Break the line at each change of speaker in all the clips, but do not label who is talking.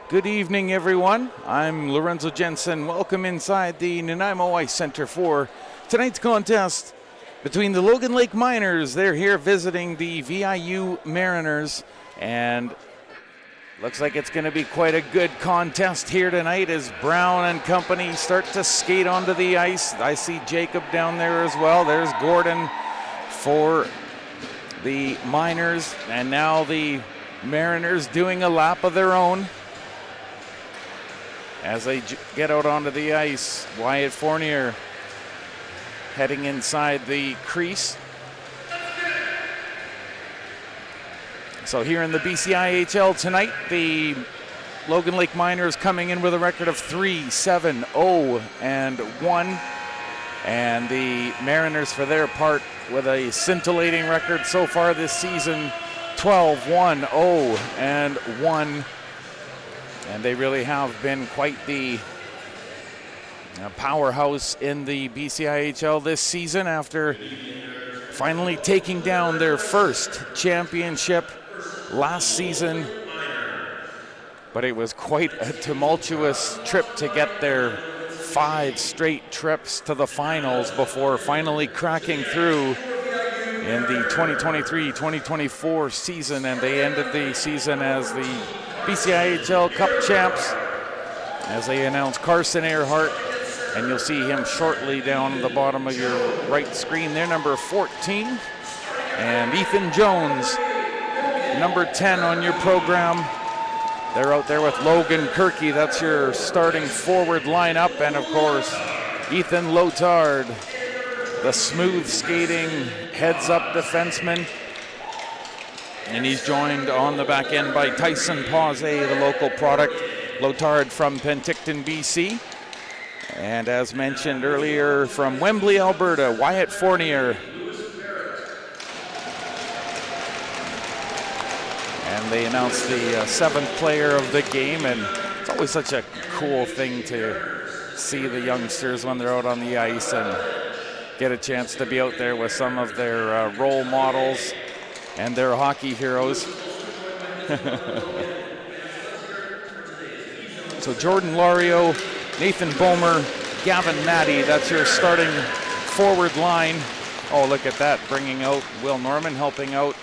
Good evening, everyone. I'm Lorenzo Jensen. Welcome inside the Nanaimo Ice Center for tonight's contest between the Logan Lake Miners. They're here visiting the VIU Mariners, and looks like it's going to be quite a good contest here tonight as Brown and company start to skate onto the ice. I see Jacob down there as well. There's Gordon for the Miners, and now the Mariners doing a lap of their own as they get out onto the ice. Wyatt Fournier heading inside the crease. So here in the BCIHL tonight, the Logan Lake Miners coming in with a record of 3-7-0-1. And the Mariners, for their part, with a scintillating record so far this season, 12-1-0-1. And they really have been quite the powerhouse in the BCIHL this season after finally taking down their first championship last season. But it was quite a tumultuous trip to get their 5 straight trips to the finals before finally cracking through in the 2023-2024 season. And they ended the season as the BCIHL Cup champs as they announce Carson Earhart, and you'll see him shortly down at the bottom of your right screen there, number 14, and Ethan Jones, number 10 on your program. They're out there with Logan Kirky. That's your starting forward lineup, and of course Ethan Lotard, the smooth skating heads up defenseman. And he's joined on the back end by Tyson Pause, the local product, Lotard from Penticton, BC. And as mentioned earlier, from Wembley, Alberta, Wyatt Fournier. And they announced the 7th player of the game, and it's always such a cool thing to see the youngsters when they're out on the ice and get a chance to be out there with some of their role models and their hockey heroes. So Jordan Lario, Nathan Bomer, Gavin Matty, that's your starting forward line. Oh, look at that, bringing out Will Norman, helping out.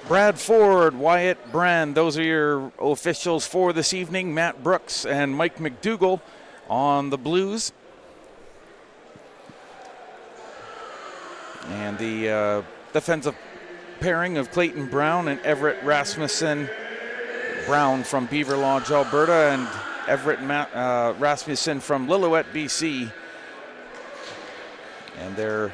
Brad Ford, Wyatt Brand, those are your officials for this evening. Matt Brooks and Mike McDougall on the Blues. And the defensive pairing of Clayton Brown and Everett Rasmussen. Brown from Beaver Lodge, Alberta, and Everett Rasmussen from Lillooet, BC. And they're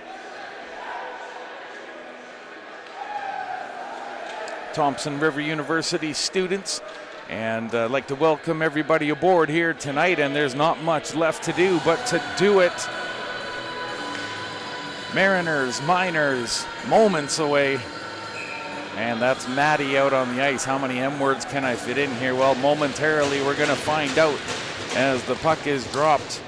Thompson River University students, and I'd like to welcome everybody aboard here tonight. And there's not much left to do but to do it Mariners, Miners, moments away. And that's Maddie out on the ice. How many M words can I fit in here? Well, momentarily we're going to find out as the puck is dropped.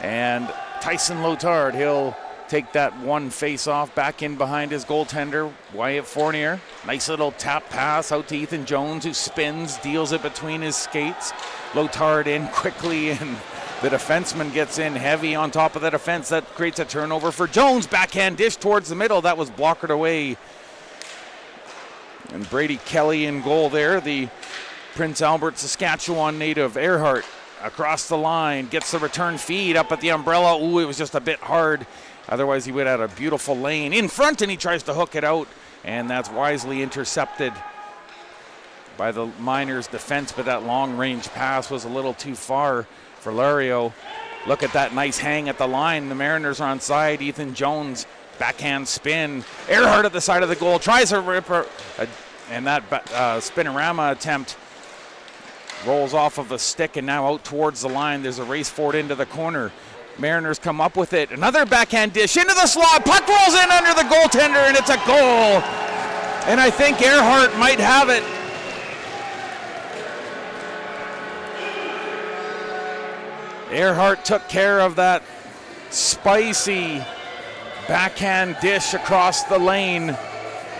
And Tyson Lotard, he'll take that one face-off back in behind his goaltender, Wyatt Fournier. Nice little tap pass out to Ethan Jones, who spins, deals it between his skates. Lotard in quickly, and the defenseman gets in heavy on top of the defense. That creates a turnover for Jones. Backhand dish towards the middle. That was blockered away. And Brady Kelly in goal there. The Prince Albert, Saskatchewan native, Earhart, across the line, gets the return feed up at the umbrella. Ooh, it was just a bit hard. Otherwise, he would have had a beautiful lane in front, and he tries to hook it out. And that's wisely intercepted by the Miners' defense, but that long-range pass was a little too far for Lario. Look at that nice hang at the line. The Mariners are on side. Ethan Jones, backhand spin. Earhart at the side of the goal, tries a ripper, and that spinorama attempt rolls off of the stick and now out towards the line. There's a race for it into the corner. Mariners come up with it. Another backhand dish into the slot. Puck rolls in under the goaltender, and it's a goal. And I think Earhart might have it. Earhart took care of that spicy backhand dish across the lane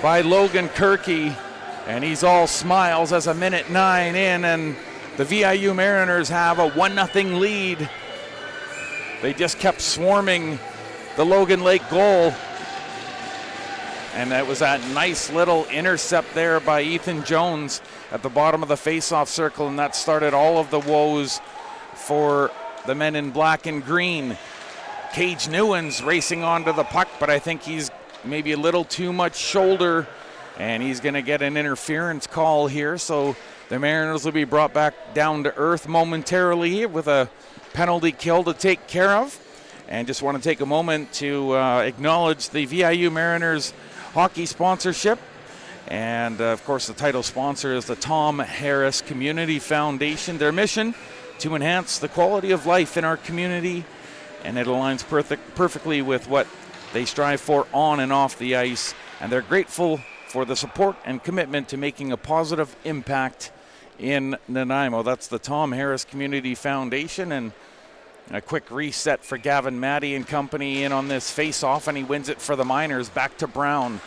by Logan Kirky, and he's all smiles as a minute 9 in, and the VIU Mariners have a 1-0 lead. They just kept swarming the Logan Lake goal, and that was that nice little intercept there by Ethan Jones at the bottom of the face-off circle, and that started all of the woes for the men in black and green. Cage Newens racing onto the puck, but I think he's maybe a little too much shoulder, and he's going to get an interference call here. So the Mariners will be brought back down to earth momentarily with a penalty kill to take care of. And just want to take a moment to acknowledge the VIU Mariners hockey sponsorship. And of course, the title sponsor is the Tom Harris Community Foundation. Their mission to enhance the quality of life in our community, and it aligns perfectly with what they strive for on and off the ice. And they're grateful for the support and commitment to making a positive impact in Nanaimo. That's the Tom Harris Community Foundation. And a quick reset for Gavin Maddie and company in on this face-off, and he wins it for the Miners. Back to Brown.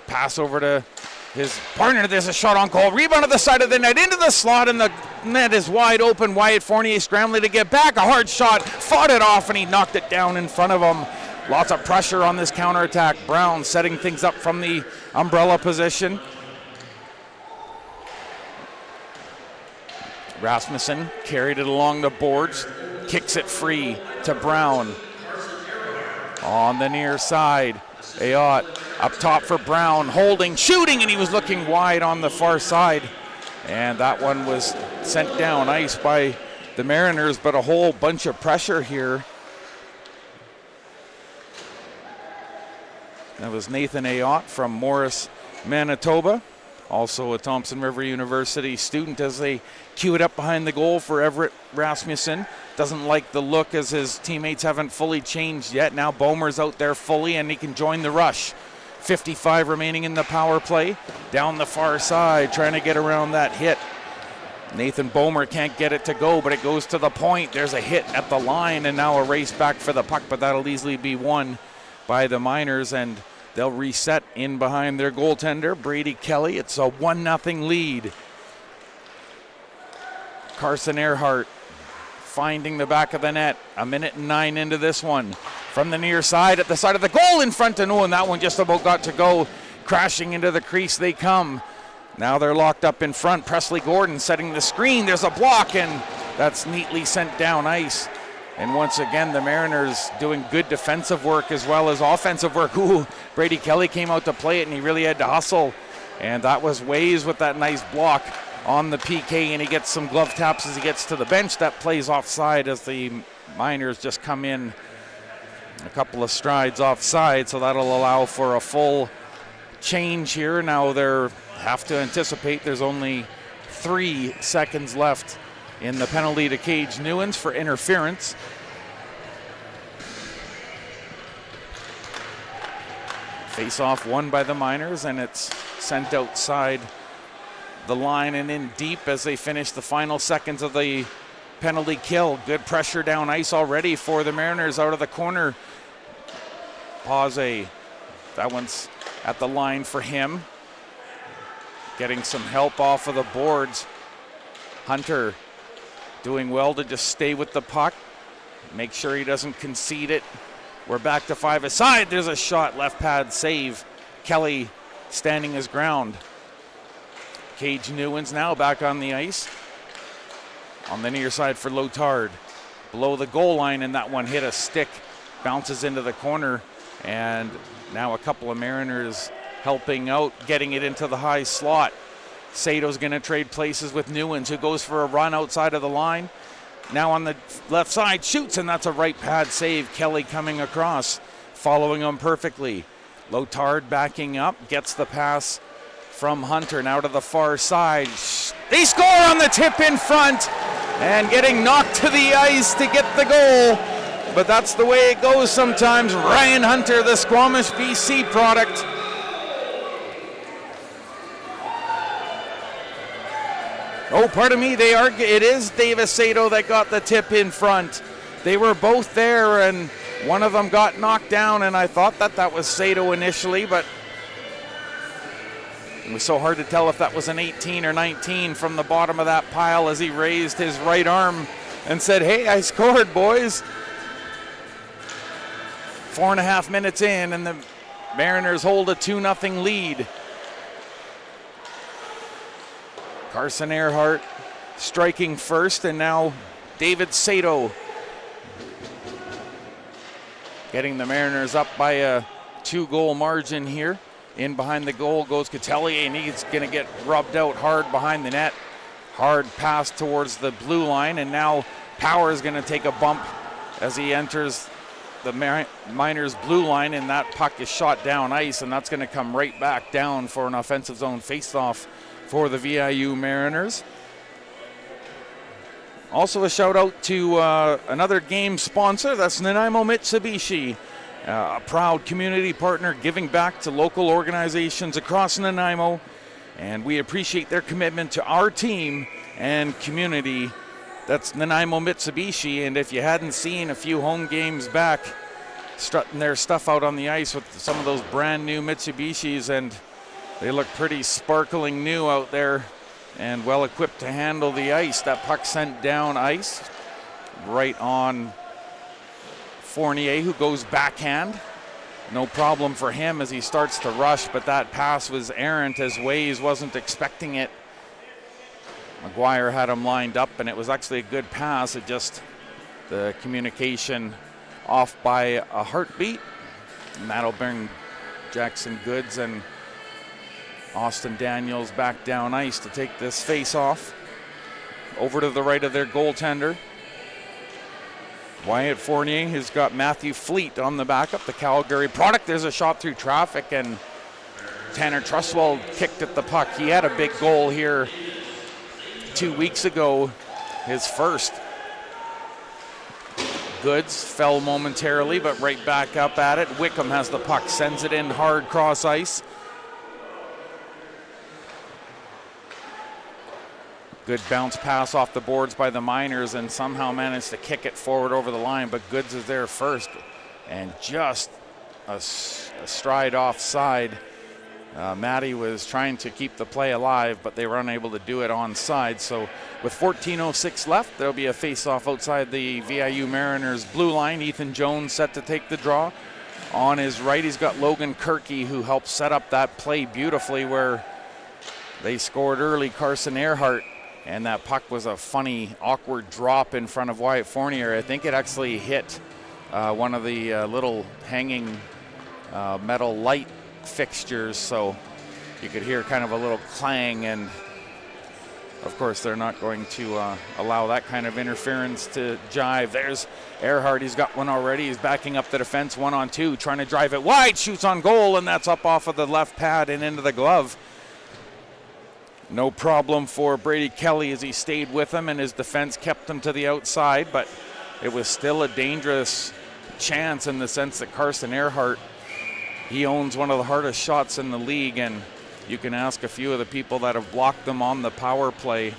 Pass over to his partner. There's a shot on goal. Rebound to the side of the net, into the slot, and the net is wide open. Wyatt Fournier scrambling to get back. A hard shot, fought it off, and he knocked it down in front of him. Lots of pressure on this counterattack. Brown setting things up from the umbrella position. Rasmussen carried it along the boards, kicks it free to Brown. On the near side, Ayotte up top for Brown, holding, shooting, and he was looking wide on the far side. And that one was sent down ice by the Mariners, but a whole bunch of pressure here. That was Nathan Ayotte from Morris, Manitoba. Also a Thompson River University student, as they cue it up behind the goal for Everett Rasmussen. Doesn't like the look as his teammates haven't fully changed yet. Now Bomer's out there fully, and he can join the rush. 55 remaining in the power play. Down the far side, trying to get around that hit. Nathan Bomer can't get it to go, but it goes to the point. There's a hit at the line, and now a race back for the puck, but that'll easily be won by the Miners, and they'll reset in behind their goaltender, Brady Kelly. It's a 1-0 lead. Carson Earhart finding the back of the net. A minute and 9 into this one. From the near side, at the side of the goal in front of Owen. That one just about got to go. Crashing into the crease they come. Now they're locked up in front. Presley Gordon setting the screen. There's a block, and that's neatly sent down ice. And once again, the Mariners doing good defensive work as well as offensive work. Ooh, Brady Kelly came out to play it, and he really had to hustle. And that was Ways with that nice block on the PK, and he gets some glove taps as he gets to the bench. That plays offside as the Miners just come in a couple of strides offside, so that'll allow for a full change here. Now they have to anticipate there's only 3 seconds left in the penalty to Cage Newens for interference. Face-off won by the Miners, and it's sent outside the line and in deep as they finish the final seconds of the penalty kill. Good pressure down ice already for the Mariners out of the corner. Pause. That one's at the line for him. Getting some help off of the boards. Hunter doing well to just stay with the puck. Make sure he doesn't concede it. We're back to 5 aside. There's a shot, left pad save. Kelly standing his ground. Cage Newens now back on the ice. On the near side for Lotard. Below the goal line, and that one hit a stick. Bounces into the corner, and now a couple of Mariners helping out, getting it into the high slot. Sato's going to trade places with Newens, who goes for a run outside of the line. Now on the left side, shoots, and that's a right pad save. Kelly coming across, following him perfectly. Lotard backing up, gets the pass from Hunter, now to the far side. They score on the tip in front, and getting knocked to the ice to get the goal. But that's the way it goes sometimes. Ryan Hunter, the Squamish, BC product. Oh, pardon me, it is Davis Sato that got the tip in front. They were both there, and one of them got knocked down, and I thought that was Sato initially, but it was so hard to tell if that was an 18 or 19 from the bottom of that pile as he raised his right arm and said, "Hey, I scored, boys." 4.5 minutes in, and the Mariners hold a 2-0 lead. Carson Earhart striking first, and now David Sato getting the Mariners up by a 2-goal margin here. In behind the goal goes Catellier, and he's going to get rubbed out hard behind the net. Hard pass towards the blue line, and now Power is going to take a bump as he enters the Miners' blue line, and that puck is shot down ice, and that's going to come right back down for an offensive zone faceoff for the VIU Mariners. Also a shout out to another game sponsor, that's Nanaimo Mitsubishi, a proud community partner giving back to local organizations across Nanaimo, and we appreciate their commitment to our team and community. That's Nanaimo Mitsubishi, and if you hadn't seen a few home games back, strutting their stuff out on the ice with some of those brand new Mitsubishis, and they look pretty sparkling new out there and well equipped to handle the ice. That puck sent down ice right on Fournier, who goes backhand. No problem for him as he starts to rush, but that pass was errant as Ways wasn't expecting it. McGuire had him lined up, and it was actually a good pass. It just, the communication off by a heartbeat, and that'll bring Jackson Goods and Austin Daniels back down ice to take this face-off. Over to the right of their goaltender. Wyatt Fournier has got Matthew Fleet on the backup, the Calgary product. There's a shot through traffic, and Tanner Truswell kicked at the puck. He had a big goal here 2 weeks ago, his first. Goods fell momentarily, but right back up at it. Wickham has the puck, sends it in hard cross ice. Good bounce pass off the boards by the Miners, and somehow managed to kick it forward over the line, but Goods is there first, and just a stride offside. Matty was trying to keep the play alive, but they were unable to do it onside. So with 14:06 left, there'll be a face-off outside the VIU Mariners blue line. Ethan Jones set to take the draw. On his right, he's got Logan Kirky, who helped set up that play beautifully where they scored early. Carson Earhart. And that puck was a funny, awkward drop in front of Wyatt Fournier. I think it actually hit one of the little hanging metal light fixtures, so you could hear kind of a little clang, and of course they're not going to allow that kind of interference to jive. There's Earhart, he's got one already. He's backing up the defense 1-on-2, trying to drive it wide, shoots on goal, and that's up off of the left pad and into the glove. No problem for Brady Kelly as he stayed with him, and his defense kept him to the outside, but it was still a dangerous chance in the sense that Carson Earhart, he owns one of the hardest shots in the league, and you can ask a few of the people that have blocked them on the power play.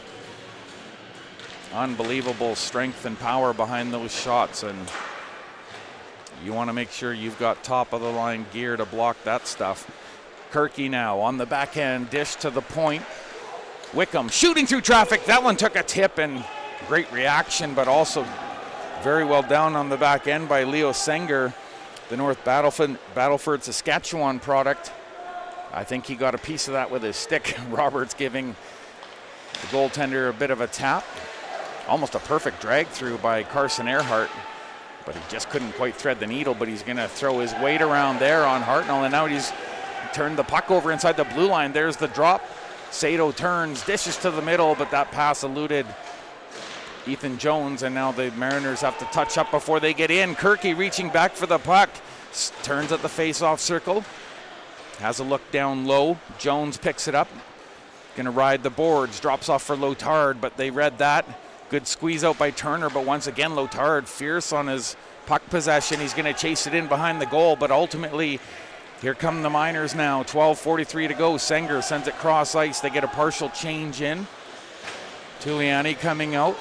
Unbelievable strength and power behind those shots, and you want to make sure you've got top of the line gear to block that stuff. Kirky now on the backhand dish to the point. Wickham shooting through traffic. That one took a tip and great reaction, but also very well down on the back end by Leo Senger, the North Battleford Saskatchewan product. I think he got a piece of that with his stick. Roberts giving the goaltender a bit of a tap. Almost a perfect drag through by Carson Earhart, but he just couldn't quite thread the needle, but he's gonna throw his weight around there on Hartnell, and now he's turned the puck over inside the blue line. There's the drop. Sato turns, dishes to the middle, but that pass eluded Ethan Jones, and now the Mariners have to touch up before they get in. Kirky reaching back for the puck, turns at the face-off circle, has a look down low. Jones picks it up, gonna ride the boards, drops off for Lotard, but they read that. Good squeeze out by Turner, but once again Lotard fierce on his puck possession. He's gonna chase it in behind the goal, but ultimately here come the Miners now. 12:43 to go. Senger sends it cross ice. They get a partial change in. Tuliani coming out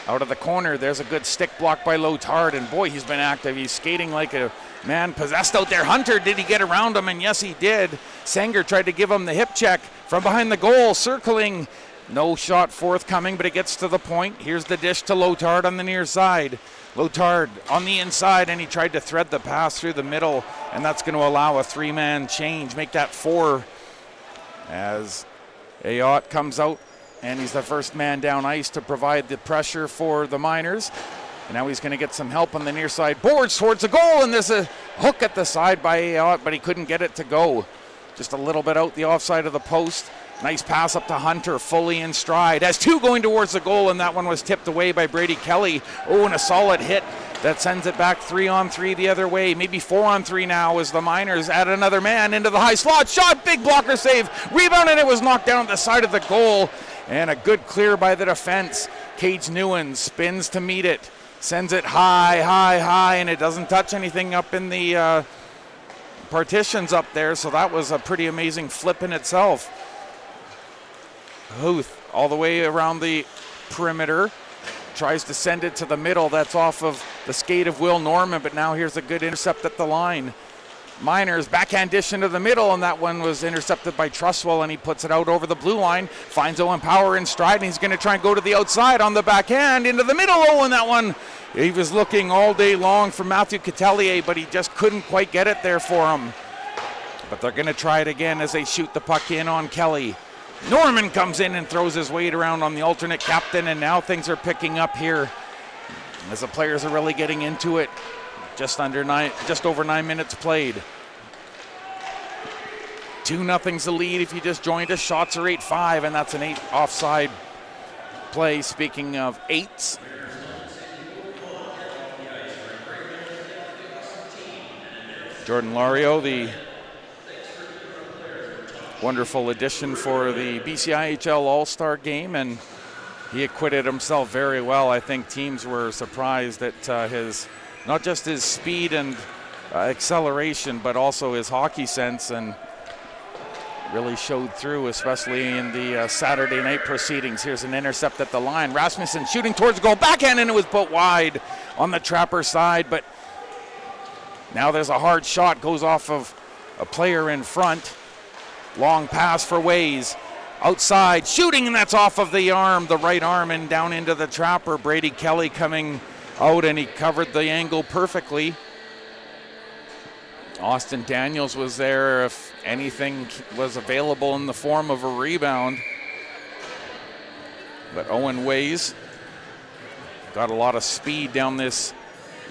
of the corner. There's a good stick block by Lotard, and boy, he's been active. He's skating like a man possessed out there. Hunter, did he get around him? And yes, he did. Senger tried to give him the hip check from behind the goal, circling. No shot forthcoming, but it gets to the point. Here's the dish to Lotard on the near side. Lotard on the inside, and he tried to thread the pass through the middle, and that's going to allow a three-man change, make that four, as Ayotte comes out, and he's the first man down ice to provide the pressure for the Miners. And now he's going to get some help on the near side. Boards towards the goal, and there's a hook at the side by Ayotte, but he couldn't get it to go. Just a little bit out the offside of the post. Nice pass up to Hunter, fully in stride. Has two going towards the goal, and that one was tipped away by Brady Kelly. Oh, and a solid hit that sends it back 3-on-3 the other way. Maybe 4-on-3 now as the Miners add another man into the high slot. Shot, big blocker save. Rebound, and it was knocked down at the side of the goal. And a good clear by the defense. Cage Newen spins to meet it. Sends it high, high, high, and it doesn't touch anything up in the partitions up there. So that was a pretty amazing flip in itself. Huth all the way around the perimeter, tries to send it to the middle. That's off of the skate of Will Norman, but now here's a good intercept at the line. Miners backhand dish into the middle, and that one was intercepted by Truswell, and he puts it out over the blue line. Finds Owen Power in stride, and he's going to try and go to the outside on the backhand into the middle. Oh, and that one, he was looking all day long for Matthew Catelier, but he just couldn't quite get it there for him. But they're going to try it again as they shoot the puck in on Kelly. Norman comes in and throws his weight around on the alternate captain, and now things are picking up here as the players are really getting into it. Just over 9 minutes played. 2-0's the lead if you just joined us. Shots are 8-5, and that's an 8 offside play. Speaking of 8s. Jordan Lario, the wonderful addition for the BCIHL All-Star game, and he acquitted himself very well. I think teams were surprised at his, not just his speed and acceleration, but also his hockey sense, and really showed through, especially in the Saturday night proceedings. Here's an intercept at the line. Rasmussen shooting towards the goal, backhand, and it was put wide on the Trapper side, but now there's a hard shot, goes off of a player in front. Long pass for Ways. Outside, shooting, and that's off of the arm, the right arm, and down into the Trapper. Brady Kelly coming out, and he covered the angle perfectly. Austin Daniels was there if anything was available in the form of a rebound. But Owen Ways got a lot of speed down this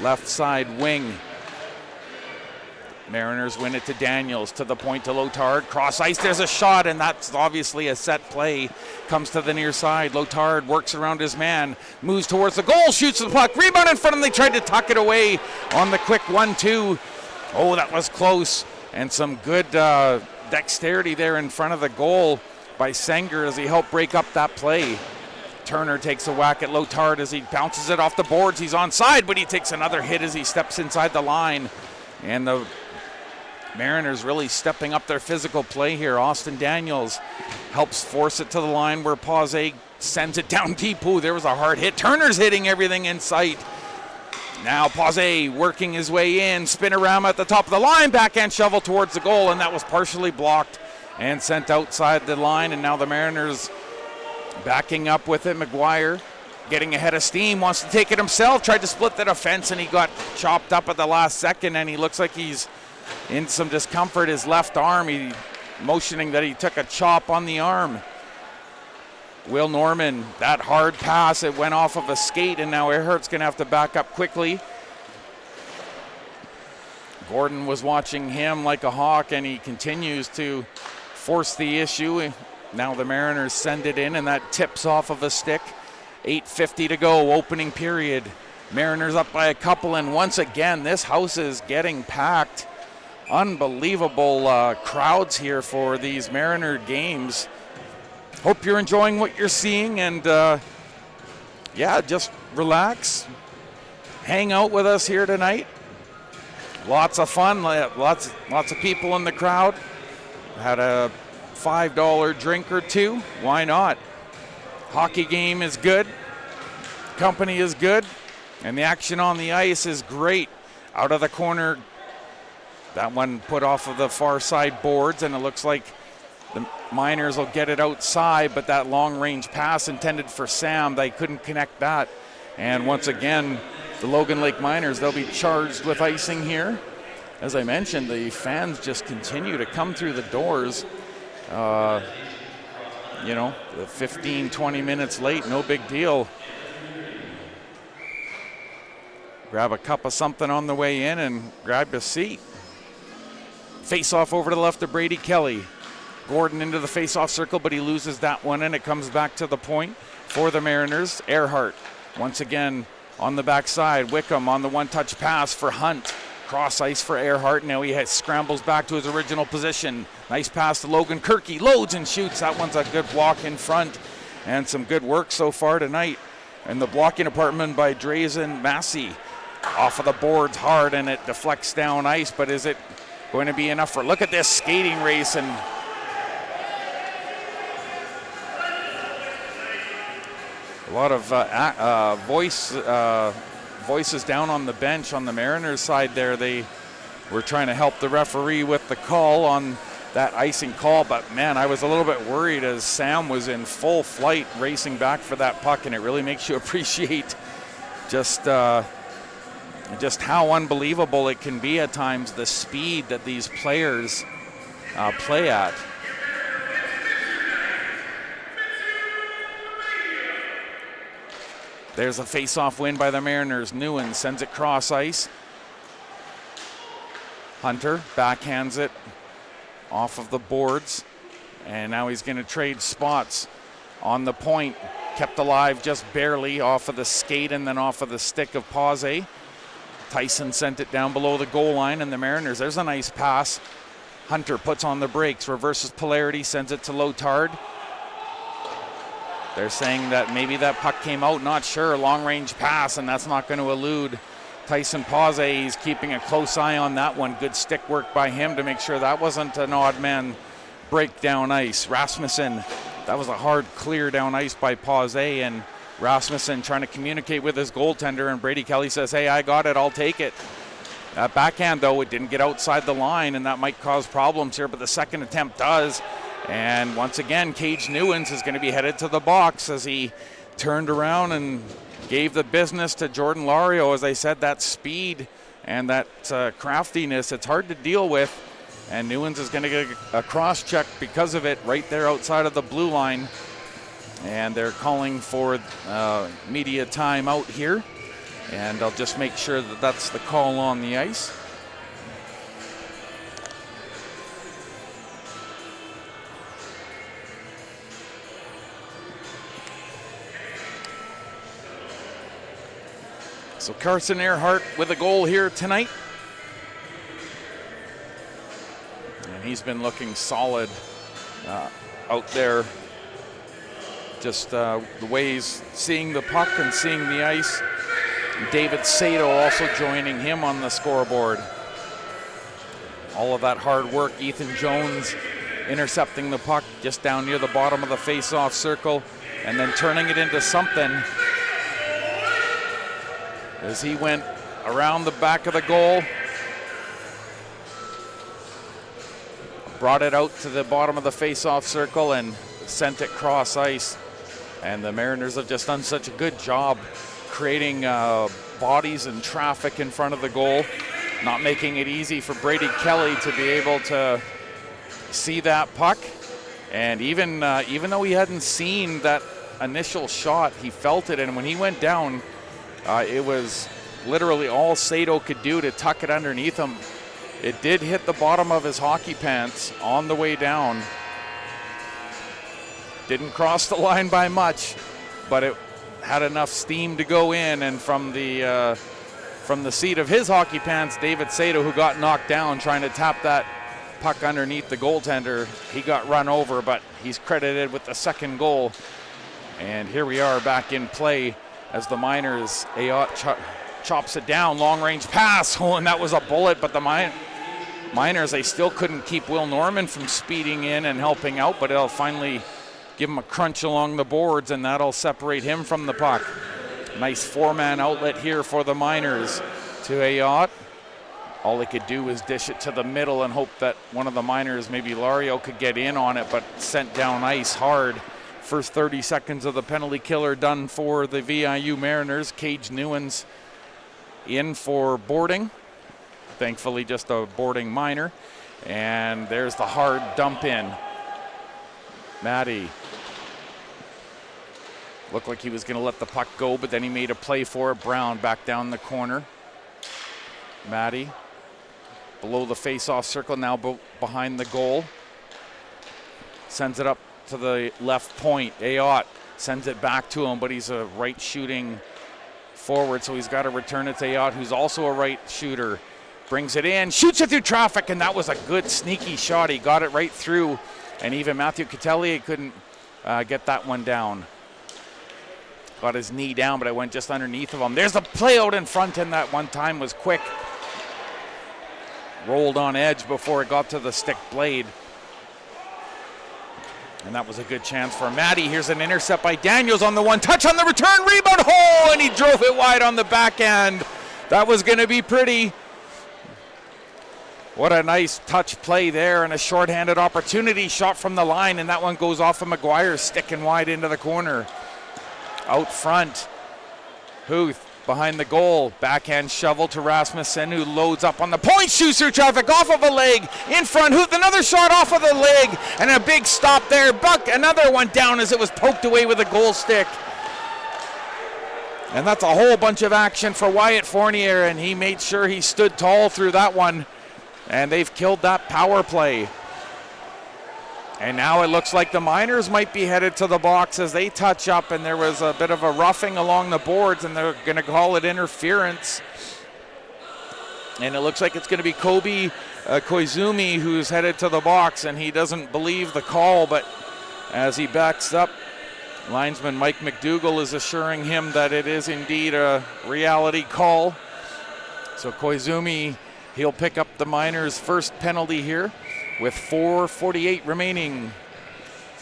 left side wing. Mariners win it to Daniels, to the point to Lotard. Cross ice, there's a shot, and that's obviously a set play. Comes to the near side. Lotard works around his man, moves towards the goal, shoots the puck, rebound in front of him. They tried to tuck it away on the quick 1-2. Oh, that was close, and some good dexterity there in front of the goal by Senger as he helped break up that play. Turner takes a whack at Lotard as he bounces it off the boards. He's onside, but he takes another hit as he steps inside the line. And the Mariners really stepping up their physical play here. Austin Daniels helps force it to the line where Pause sends it down deep. Ooh, there was a hard hit. Turner's hitting everything in sight. Now Pause working his way in, spin around at the top of the line, backhand shovel towards the goal, and that was partially blocked and sent outside the line. And now the Mariners backing up with it. McGuire getting ahead of steam, wants to take it himself, tried to split the defense, and he got chopped up at the last second, and he looks like he's in some discomfort. His left arm, he motioning that he took a chop on the arm. Will Norman, that hard pass, it went off of a skate, and now Earhart's going to have to back up quickly. Gordon was watching him like a hawk, and he continues to force the issue. Now the Mariners send it in, and that tips off of a stick. 8:50 to go, opening period. Mariners up by a couple, and once again, this house is getting packed. Unbelievable crowds here for these Mariner games. Hope you're enjoying what you're seeing, and yeah, just relax, hang out with us here tonight. Lots of fun, lots of people in the crowd. Had a $5 drink or two, why not? Hockey game is good, company is good, and the action on the ice is great. Out of the corner, that one put off of the far side boards, and it looks like the Miners will get it outside, but that long-range pass intended for Sam, they couldn't connect that. And once again, the Logan Lake Miners, they'll be charged with icing here. As I mentioned, the fans just continue to come through the doors. You know, 15, 20 minutes late, no big deal. Grab a cup of something on the way in and grab a seat. Face-off over to the left of Brady Kelly. Gordon into the face-off circle, but he loses that one, and it comes back to the point for the Mariners. Earhart once again on the backside. Wickham on the one-touch pass for Hunt. Cross ice for Earhart. Now he scrambles back to his original position. Nice pass to Logan. Kirky loads and shoots. That one's a good block in front, and some good work so far tonight. And the blocking department by Drazen Massey. Off of the boards hard, and it deflects down ice, but is it going to be enough for? Look at this skating race, and a lot of voices down on the bench on the Mariners side there. They were trying to help the referee with the call on that icing call, but man, I was a little bit worried as Sam was in full flight racing back for that puck, and it really makes you appreciate just how unbelievable it can be at times, the speed that these players play at. There's a face-off win by the Mariners. Nguyen sends it cross ice. Hunter backhands it off of the boards, and now he's going to trade spots on the point. Kept alive just barely off of the skate and then off of the stick of Pause. Tyson sent it down below the goal line, and the Mariners, there's a nice pass. Hunter puts on the brakes, reverses polarity, sends it to Lotard. They're saying that maybe that puck came out, not sure. Long-range pass, and that's not going to elude Tyson Pause. He's keeping a close eye on that one. Good stick work by him to make sure that wasn't an odd man break down ice. Rasmussen, that was a hard clear down ice by Pause, and Rasmussen trying to communicate with his goaltender, and Brady Kelly says, hey, I got it, I'll take it. That backhand, though, it didn't get outside the line, and that might cause problems here, but the second attempt does. And once again, Cage Newens is going to be headed to the box as he turned around and gave the business to Jordan Lario. As I said, that speed and that craftiness, it's hard to deal with. And Newens is going to get a cross check because of it right there outside of the blue line. And they're calling for media timeout here. And I'll just make sure that that's the call on the ice. So Carson Earhart with a goal here tonight. And he's been looking solid out there. Just the way he's seeing the puck and seeing the ice. David Sato also joining him on the scoreboard. all of that hard work. Ethan Jones intercepting the puck just down near the bottom of the face-off circle and then turning it into something as he went around the back of the goal, brought it out to the bottom of the face-off circle and sent it cross ice. And the Mariners have just done such a good job creating bodies and traffic in front of the goal, not making it easy for Brady Kelly to be able to see that puck. And even though he hadn't seen that initial shot, he felt it, and when he went down, it was literally all Sato could do to tuck it underneath him. It did hit the bottom of his hockey pants on the way down. Didn't cross the line by much, but it had enough steam to go in, and from the seat of his hockey pants, David Sato, who got knocked down trying to tap that puck underneath the goaltender, he got run over, but he's credited with the second goal. And here we are back in play as the Miners, Ayotte chops it down, long range pass, and that was a bullet, but the Miners, they still couldn't keep Will Norman from speeding in and helping out, but it'll finally give him a crunch along the boards, and that'll separate him from the puck. Nice four-man outlet here for the Miners to Ayotte. All he could do was dish it to the middle and hope that one of the Miners, maybe Lario, could get in on it, but sent down ice hard. First 30 seconds of the penalty killer done for the VIU Mariners. Cage Newens in for boarding. Thankfully just a boarding minor. And there's the hard dump in. Matty looked like he was going to let the puck go, but then he made a play for it. Brown back down the corner. Matty below the face-off circle, now behind the goal. Sends it up to the left point. Ayotte sends it back to him, but he's a right shooting forward, so he's got to return it to Ayotte, who's also a right shooter. Brings it in, shoots it through traffic, and that was a good sneaky shot. He got it right through, and even Matthew Catellier couldn't get that one down. Got his knee down, but it went just underneath of him. There's the play out in front, and that one time was quick. Rolled on edge before it got to the stick blade. And that was a good chance for Matty. Here's an intercept by Daniels on the one touch on the return, rebound, hole, and he drove it wide on the backhand. That was going to be pretty. What a nice touch play there, and a shorthanded opportunity shot from the line, and that one goes off of McGuire, sticking wide into the corner. Out front, Huth behind the goal, backhand shovel to Rasmussen, who loads up on the point, shoots through traffic, off of a leg, in front, Huth, another shot off of the leg, and a big stop there. Buck, another one down as it was poked away with a goal stick. And that's a whole bunch of action for Wyatt Fournier, and he made sure he stood tall through that one. And they've killed that power play. And now it looks like the Miners might be headed to the box as they touch up, and there was a bit of a roughing along the boards, and they're going to call it interference. And it looks like it's going to be Kobe Koizumi who's headed to the box, and he doesn't believe the call, but as he backs up, linesman Mike McDougall is assuring him that it is indeed a reality call. So Koizumi, he'll pick up the Miners' first penalty here with 4:48 remaining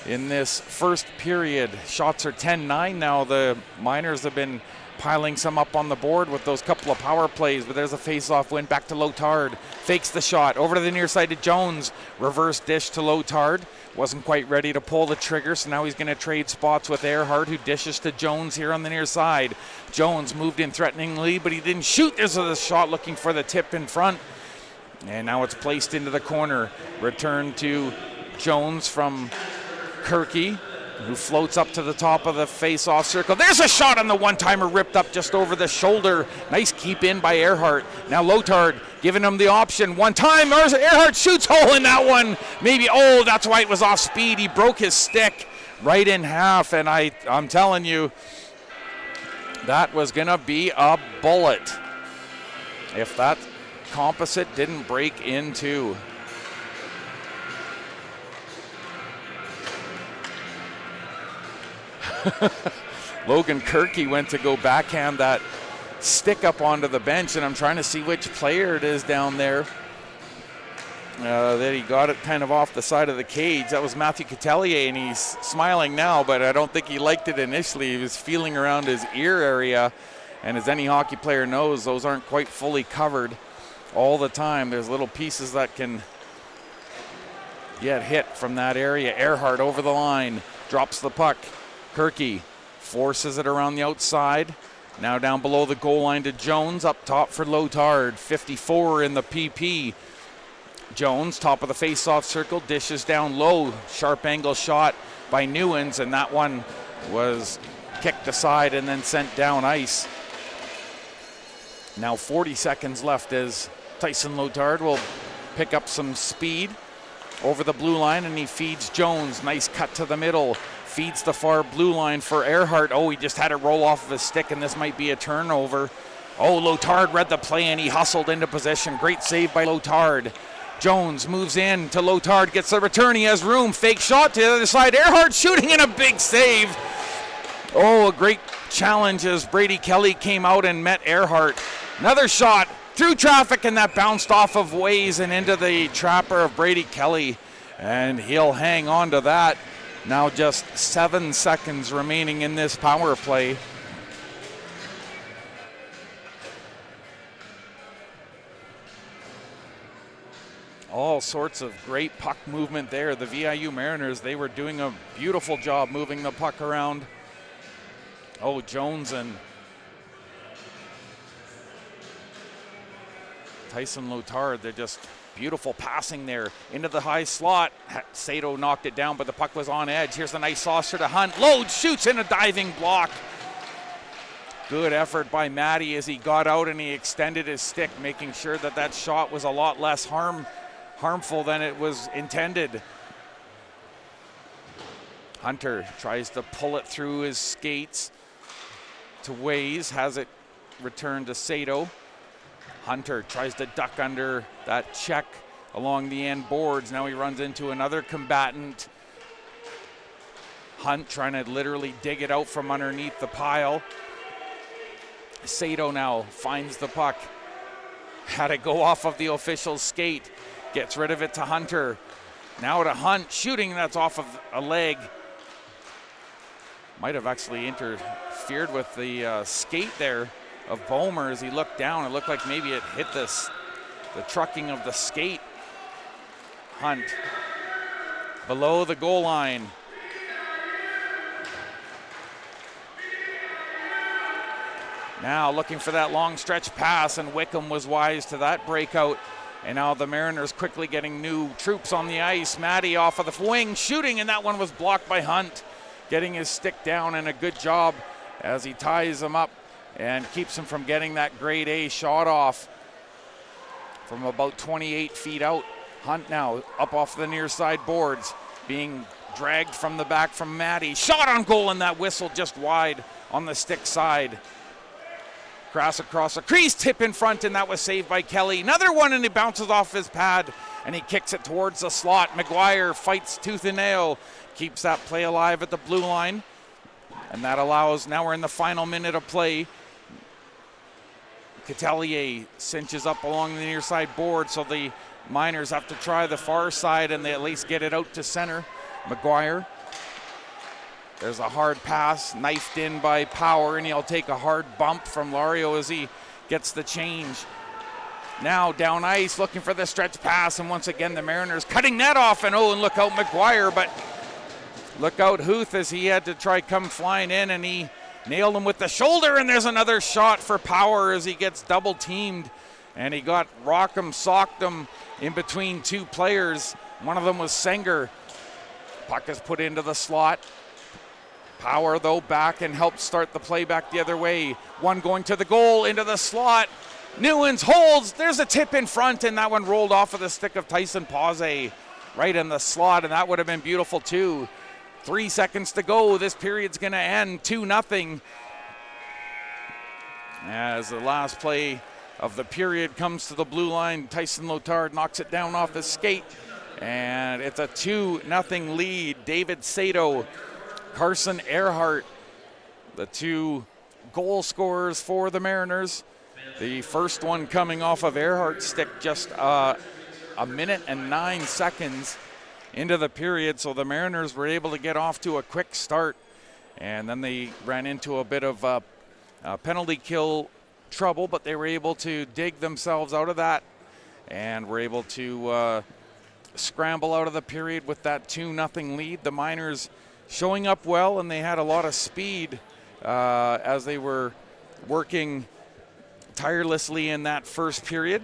in this first period. Shots are 10-9 now. The Miners have been piling some up on the board with those couple of power plays, but there's a face-off win back to Lotard. Fakes the shot over to the near side to Jones. Reverse dish to Lotard. Wasn't quite ready to pull the trigger, so now he's going to trade spots with Earhart, who dishes to Jones here on the near side. Jones moved in threateningly, but he didn't shoot. There's a shot looking for the tip in front. And now it's placed into the corner. Return to Jones from Kirky, who floats up to the top of the face-off circle. There's a shot on the one-timer, ripped up just over the shoulder. Nice keep in by Earhart. Now Lotard giving him the option. One time, Earhart shoots, hole in that one. Maybe, that's why it was off speed. He broke his stick right in half, and I'm telling you, that was going to be a bullet if that composite didn't break in two. Logan Kirky went to go backhand that stick up onto the bench, and I'm trying to see which player it is down there. that he got it kind of off the side of the cage. That was Matthew Catelier, and he's smiling now, but I don't think he liked it initially. He was feeling around his ear area, and as any hockey player knows, those aren't quite fully covered all the time. There's little pieces that can get hit from that area. Earhart over the line, drops the puck. Kirky forces it around the outside. Now down below the goal line to Jones, up top for Lotard, 54 in the PP. Jones, top of the face-off circle, dishes down low, sharp angle shot by Newens, and that one was kicked aside and then sent down ice. Now 40 seconds left as Tyson Lotard will pick up some speed over the blue line, and he feeds Jones. Nice cut to the middle. Feeds the far blue line for Earhart. Oh, he just had it roll off of his stick, and this might be a turnover. Oh, Lotard read the play, and he hustled into position. Great save by Lotard. Jones moves in to Lotard, gets the return. He has room. Fake shot to the other side. Earhart shooting in a big save. Oh, a great challenge as Brady Kelly came out and met Earhart. Another shot through traffic, and that bounced off of Ways and into the trapper of Brady Kelly. And he'll hang on to that. Now just 7 seconds remaining in this power play. All sorts of great puck movement there. The VIU Mariners, they were doing a beautiful job moving the puck around. Oh, Jones and Tyson Lotard, they're just beautiful passing there into the high slot. Sato knocked it down, but the puck was on edge. Here's a nice saucer to Hunt. Load shoots in a diving block. Good effort by Matty as he got out and he extended his stick, making sure that that shot was a lot less harmful than it was intended. Hunter tries to pull it through his skates to Ways, has it returned to Sato. Hunter tries to duck under that check along the end boards. Now he runs into another combatant. Hunt trying to literally dig it out from underneath the pile. Sato now finds the puck. Had it go off of the official's skate. Gets rid of it to Hunter. Now to Hunt, shooting, that's off of a leg. Might have actually interfered with the skate there of Bomer as he looked down. It looked like maybe it hit the trucking of the skate. Hunt below the goal line. Now looking for that long stretch pass, and Wickham was wise to that breakout. And now the Mariners quickly getting new troops on the ice. Matty off of the wing shooting, and that one was blocked by Hunt. Getting his stick down, and a good job as he ties him up and keeps him from getting that grade A shot off from about 28 feet out. Hunt now up off the near side boards, being dragged from the back from Matty. Shot on goal, and that whistle just wide on the stick side. Cross across a crease, tip in front, and that was saved by Kelly. Another one, and he bounces off his pad, and he kicks it towards the slot. McGuire fights tooth and nail, keeps that play alive at the blue line, and that allows, now we're in the final minute of play. Catelier cinches up along the near side board, so the Miners have to try the far side, and they at least get it out to center. McGuire. There's a hard pass, knifed in by Power, and he'll take a hard bump from Lario as he gets the change. Now down ice, looking for the stretch pass, and once again the Mariners cutting that off, and oh, and look out McGuire, but look out Huth as he had to try come flying in, and he nailed him with the shoulder, and there's another shot for Power as he gets double teamed, and he got Rock'em, socked him in between two players. One of them was Senger. Puck is put into the slot. Power, though, back and helped start the play back the other way. One going to the goal, into the slot. Newens holds. There's a tip in front, and that one rolled off of the stick of Tyson Pause right in the slot, and that would have been beautiful, too. 3 seconds to go. This period's going to end 2-0. As the last play of the period comes to the blue line, Tyson Lotard knocks it down off his skate, and it's a 2-0 lead. David Sato, Carson Earhart, the two goal scorers for the Mariners. The first one coming off of Earhart's stick just a minute and 9 seconds into the period, so the Mariners were able to get off to a quick start, and then they ran into a bit of penalty kill trouble, but they were able to dig themselves out of that and were able to scramble out of the period with that 2-0 lead. The Miners showing up well, and they had a lot of speed as they were working tirelessly in that first period.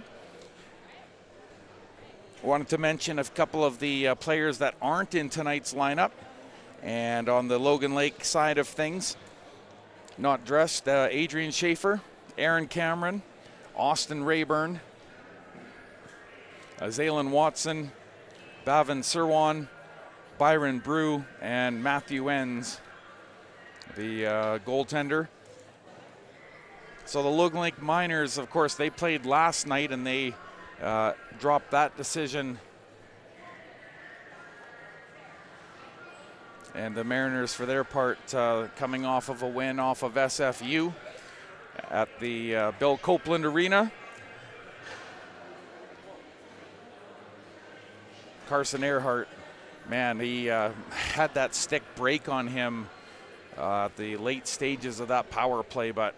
Wanted to mention a couple of the players that aren't in tonight's lineup. And on the Logan Lake side of things, not dressed, Adrian Schaefer, Aaron Cameron, Austin Rayburn, Zaylen Watson, Bhavin Sirwan, Byron Brew, and Matthew Enns, the goaltender. So the Logan Lake Miners, of course, they played last night and they dropped that decision. And the Mariners, for their part, coming off of a win off of SFU at the Bill Copeland Arena. Carson Earhart, man, he had that stick break on him at the late stages of that power play, but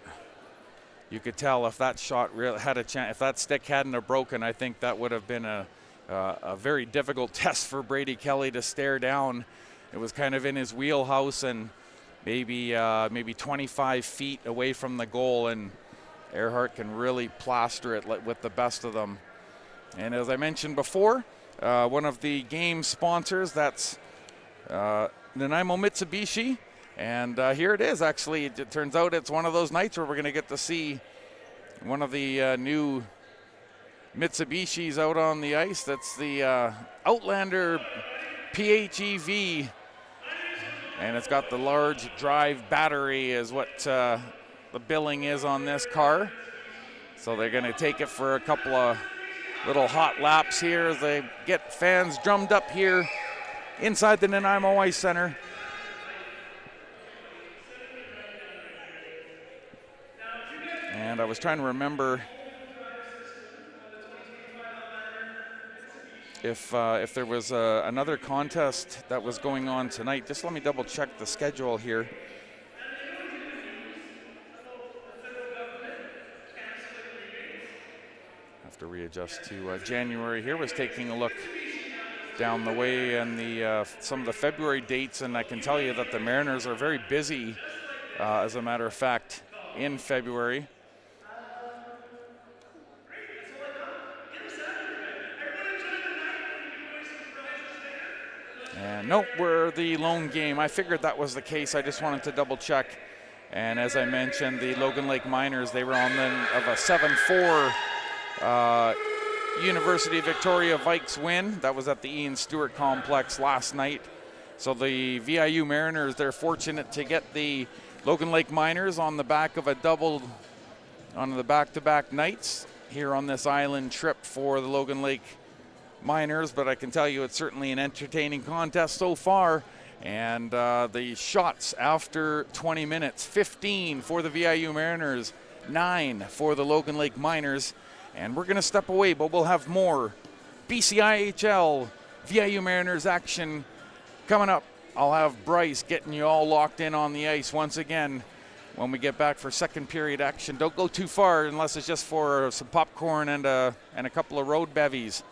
you could tell if that shot really had a chance, if that stick hadn't have broken, I think that would have been a very difficult test for Brady Kelly to stare down. It was kind of in his wheelhouse and maybe 25 feet away from the goal, and Earhart can really plaster it with the best of them. And as I mentioned before, one of the game sponsors, that's Nanaimo Mitsubishi. And here it is, actually. It turns out it's one of those nights where we're going to get to see one of the new Mitsubishis out on the ice. That's the Outlander PHEV. And it's got the large drive battery is what the billing is on this car. So they're going to take it for a couple of little hot laps here as they get fans drummed up here inside the Nanaimo Ice Center. And I was trying to remember if there was another contest that was going on tonight. Just let me double check the schedule here. Have to readjust to January here. Was taking a look down the way and the some of the February dates, and I can tell you that the Mariners are very busy, as a matter of fact, in February. And nope, we're the lone game. I figured that was the case. I just wanted to double check. And as I mentioned, the Logan Lake Miners, they were on of a 7-4 University of Victoria Vikes win. That was at the Ian Stewart Complex last night. So the VIU Mariners, they're fortunate to get the Logan Lake Miners on the back of a double, on the back-to-back nights here on this island trip for the Logan Lake Miners. But I can tell you it's certainly an entertaining contest so far. And the shots after 20 minutes, 15 for the VIU Mariners, 9 for the Logan Lake Miners. And we're going to step away, but we'll have more BCIHL VIU Mariners action coming up. I'll have Bryce getting you all locked in on the ice once again when we get back for second period action. Don't go too far unless it's just for some popcorn and a couple of road bevies.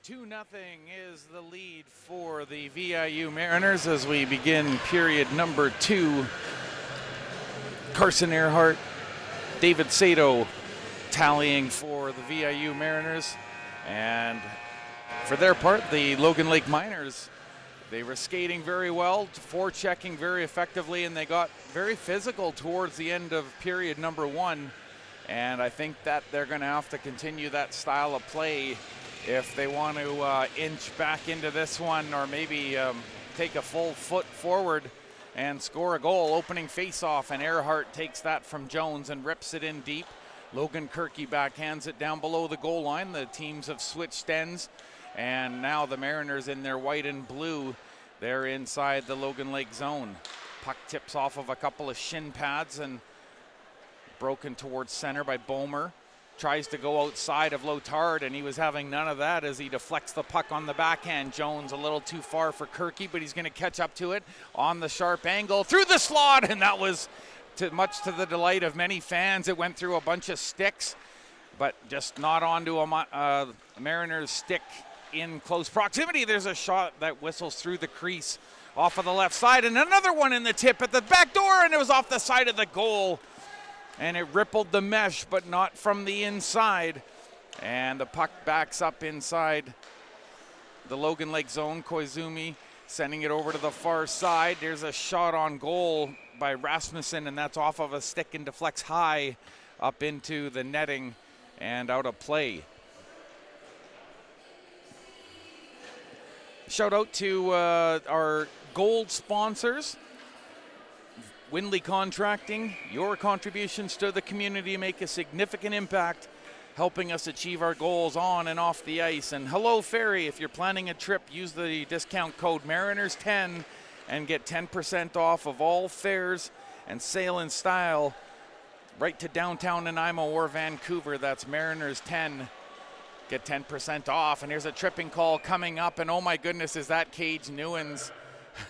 2-0 is the lead for the VIU Mariners as we begin period number 2. Carson Earhart, David Sato tallying for the VIU Mariners. And for their part, the Logan Lake Miners, they were skating very well, forechecking very effectively, and they got very physical towards the end of period number 1. And I think that they're going to have to continue that style of play if they want to inch back into this one, or maybe take a full foot forward and score a goal. Opening face-off, and Earhart takes that from Jones and rips it in deep. Logan Kirky backhands it down below the goal line. The teams have switched ends, and now the Mariners in their white and blue, they're inside the Logan Lake zone. Puck tips off of a couple of shin pads and broken towards center by Bomer. Tries to go outside of Lotard, and he was having none of that as he deflects the puck on the backhand. Jones a little too far for Kirky, but he's going to catch up to it on the sharp angle through the slot, and that was much to the delight of many fans. It went through a bunch of sticks, but just not onto a Mariners stick in close proximity. There's a shot that whistles through the crease off of the left side, and another one in the tip at the back door, and it was off the side of the goal. And it rippled the mesh, but not from the inside. And the puck backs up inside the Logan Lake zone. Koizumi sending it over to the far side. There's a shot on goal by Rasmussen, and that's off of a stick and deflects high up into the netting and out of play. Shout out to our gold sponsors. Windley Contracting, your contributions to the community make a significant impact, helping us achieve our goals on and off the ice. And Hello Ferry, if you're planning a trip, use the discount code Mariners10 and get 10% off of all fares and sail in style right to downtown Nanaimo or Vancouver. That's Mariners10. Get 10% off. And here's a tripping call coming up, and oh my goodness, is that Cage Newens?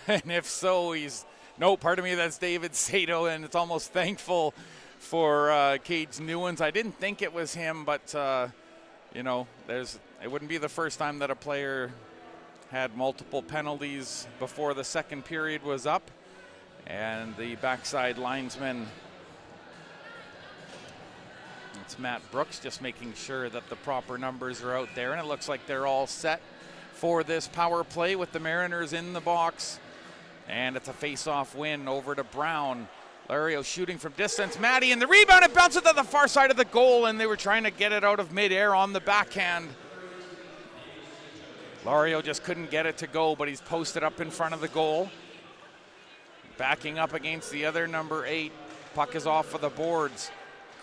And if so, he's... No, pardon me, that's David Sato, and it's almost thankful for Cage Newens. I didn't think it was him, but, you know, it wouldn't be the first time that a player had multiple penalties before the second period was up. And the backside linesman, it's Matt Brooks, just making sure that the proper numbers are out there. And it looks like they're all set for this power play with the Mariners in the box. And it's a face-off win over to Brown. Lario shooting from distance. Maddie in the rebound. It bounces to the far side of the goal, and they were trying to get it out of midair on the backhand. Lario just couldn't get it to go, but he's posted up in front of the goal. Backing up against the other number 8. Puck is off of the boards.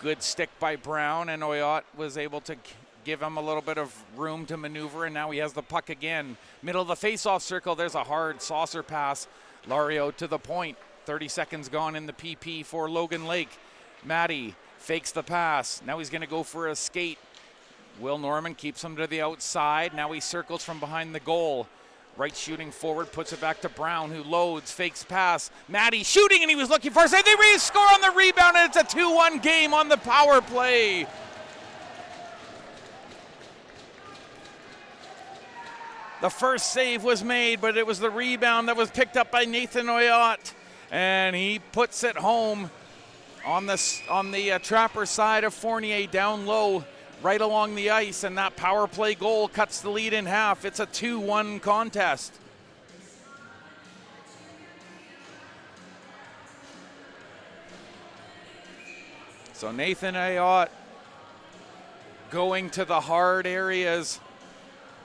Good stick by Brown, and Oyot was able to give him a little bit of room to maneuver, and now he has the puck again. Middle of the face-off circle. There's a hard saucer pass. Lario to the point. 30 seconds gone in the PP for Logan Lake. Maddie fakes the pass. Now he's going to go for a skate. Will Norman keeps him to the outside. Now he circles from behind the goal. Right shooting forward, puts it back to Brown, who loads, fakes pass. Maddie shooting, and he was looking for a save. They score on the rebound, and it's a 2-1 game on the power play. The first save was made, but it was the rebound that was picked up by Nathan Oyot, and he puts it home on the trapper side of Fournier, down low, right along the ice, and that power play goal cuts the lead in half. It's a 2-1 contest. So Nathan Oyot going to the hard areas,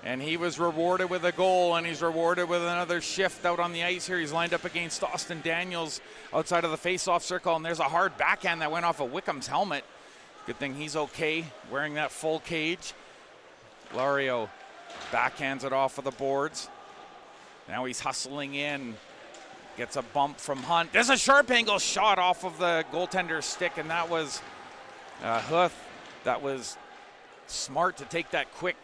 and he was rewarded with a goal, and he's rewarded with another shift out on the ice here. He's lined up against Austin Daniels outside of the face-off circle, and there's a hard backhand that went off of Wickham's helmet. Good thing he's okay, wearing that full cage. Lario backhands it off of the boards. Now he's hustling in, gets a bump from Hunt. There's a sharp angle shot off of the goaltender's stick, and that was Huth. That was smart to take that quick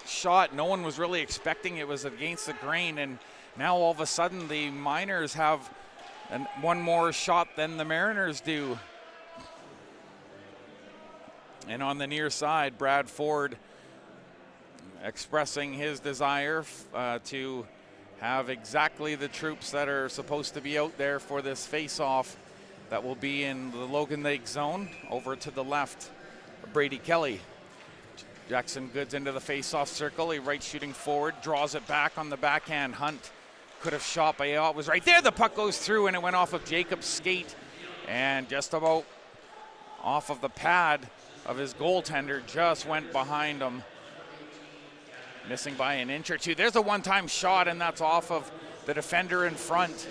shot. No one was really expecting it was against the grain, and now all of a sudden the Miners have one more shot than the Mariners do. And on the near side, Brad Ford expressing his desire to have exactly the troops that are supposed to be out there for this face-off that will be in the Logan Lake zone. Over to the left, Brady Kelly. Jackson Goods into the face-off circle. He right shooting forward, draws it back on the backhand. Hunt could have shot, but it was right there. The puck goes through, and it went off of Jacob's skate and just about off of the pad of his goaltender, just went behind him. Missing by an inch or two. There's a one-time shot, and that's off of the defender in front.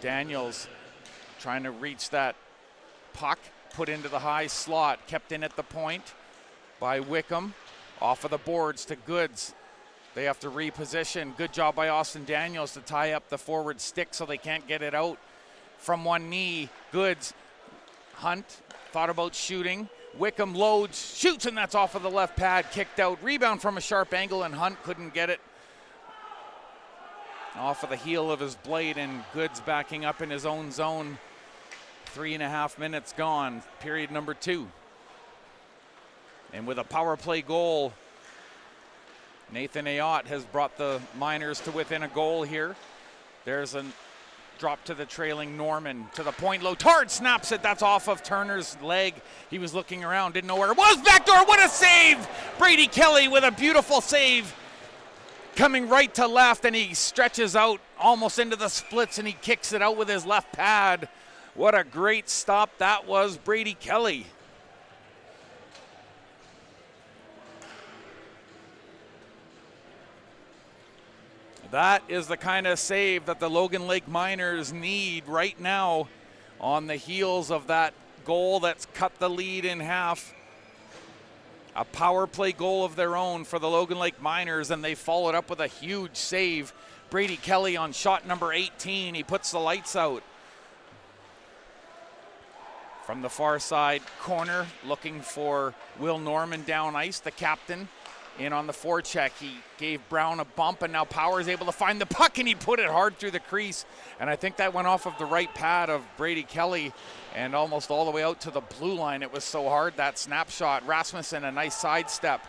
Daniels trying to reach that puck, put into the high slot, kept in at the point by Wickham. Off of the boards to Goods. They have to reposition. Good job by Austin Daniels to tie up the forward stick so they can't get it out from one knee. Goods. Hunt thought about shooting. Wickham loads, shoots, and that's off of the left pad, kicked out. Rebound from a sharp angle, and Hunt couldn't get it off of the heel of his blade, and Goods backing up in his own zone. 3.5 minutes gone, period number 2. And with a power play goal, Nathan Ayotte has brought the Miners to within a goal here. There's a drop to the trailing Norman, to the point. Lotard snaps it. That's off of Turner's leg. He was looking around, didn't know where it was. Backdoor, what a save! Brady Kelly with a beautiful save. Coming right to left, and he stretches out almost into the splits, and he kicks it out with his left pad. What a great stop that was, Brady Kelly. That is the kind of save that the Logan Lake Miners need right now on the heels of that goal that's cut the lead in half. A power play goal of their own for the Logan Lake Miners, and they followed up with a huge save. Brady Kelly on shot number 18. He puts the lights out. From the far side corner, looking for Will Norman down ice, the captain. In on the forecheck, he gave Brown a bump, and now Power is able to find the puck, and he put it hard through the crease. And I think that went off of the right pad of Brady Kelly and almost all the way out to the blue line. It was so hard, that snapshot. Rasmussen, a nice sidestep,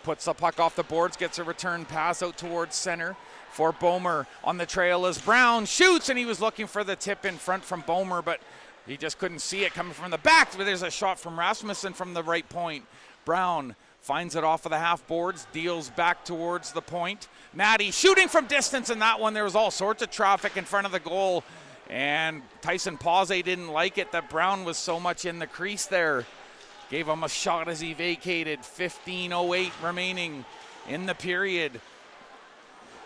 puts the puck off the boards, gets a return pass out towards center for Bomer. On the trail is Brown, shoots, and he was looking for the tip in front from Bomer, but he just couldn't see it coming from the back. But there's a shot from Rasmussen from the right point. Brown finds it off of the half boards, deals back towards the point. Natty shooting from distance in that one. There was all sorts of traffic in front of the goal, and Tyson Pause didn't like it that Brown was so much in the crease there. Gave him a shot as he vacated. 15:08 remaining in the period.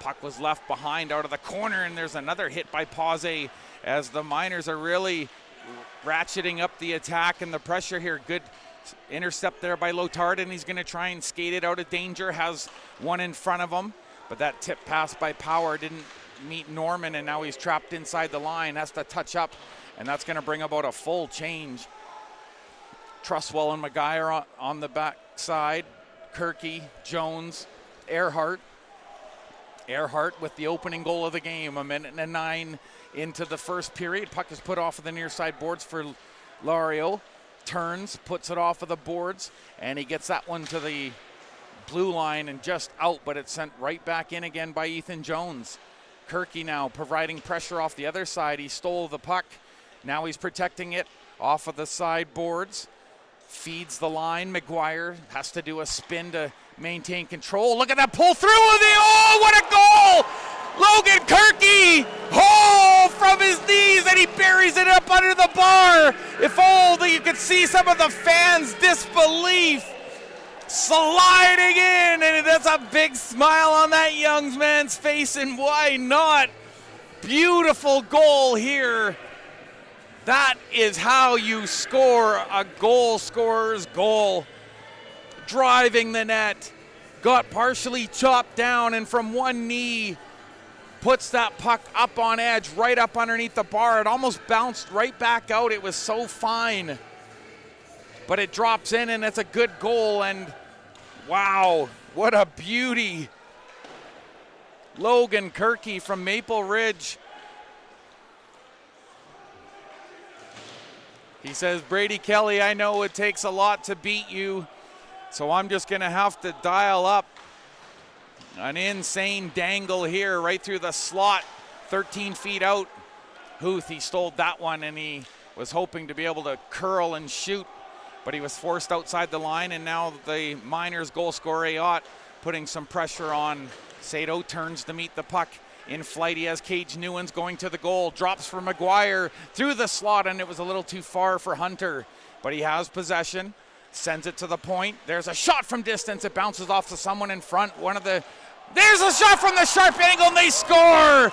Puck was left behind out of the corner, and there's another hit by Pause as the Miners are really ratcheting up the attack and the pressure here. Good intercept there by Lotard, and he's going to try and skate it out of danger. Has one in front of him, but that tip pass by Power didn't meet Norman, and now he's trapped inside the line. Has to touch up, and that's going to bring about a full change. Trustwell and McGuire on the back side. Kirky, Jones, Earhart. Earhart with the opening goal of the game. 1:09 into the first period. Puck is put off of the near side boards for Lario. Turns, puts it off of the boards, and he gets that one to the blue line and just out, but it's sent right back in again by Ethan Jones. Kirky now providing pressure off the other side. He stole the puck. Now he's protecting it off of the side boards. Feeds the line. McGuire has to do a spin to maintain control. Look at that pull through of the, oh, what a goal! Logan Kirky, oh, from his knees, and he buries it up under the bar. If only you could see some of the fans' disbelief. Sliding in, and that's a big smile on that young man's face, and why not? Beautiful goal here. That is how you score a goal scorer's goal. Driving the net, got partially chopped down, and from one knee, puts that puck up on edge, right up underneath the bar. It almost bounced right back out. It was so fine. But it drops in, and it's a good goal, and wow, what a beauty. Logan Kirky from Maple Ridge. He says, Brady Kelly, I know it takes a lot to beat you, so I'm just going to have to dial up An insane dangle here right through the slot, 13 feet out. Huth, he stole that one, and he was hoping to be able to curl and shoot, but he was forced outside the line, and now the Miners goal scorer Ayotte putting some pressure on. Sato turns to meet the puck. In flight, he has Cage Newens going to the goal. Drops for McGuire through the slot, and it was a little too far for Hunter. But he has possession, sends it to the point. There's a shot from distance. It bounces off to someone in front. There's a shot from the sharp angle, and they score!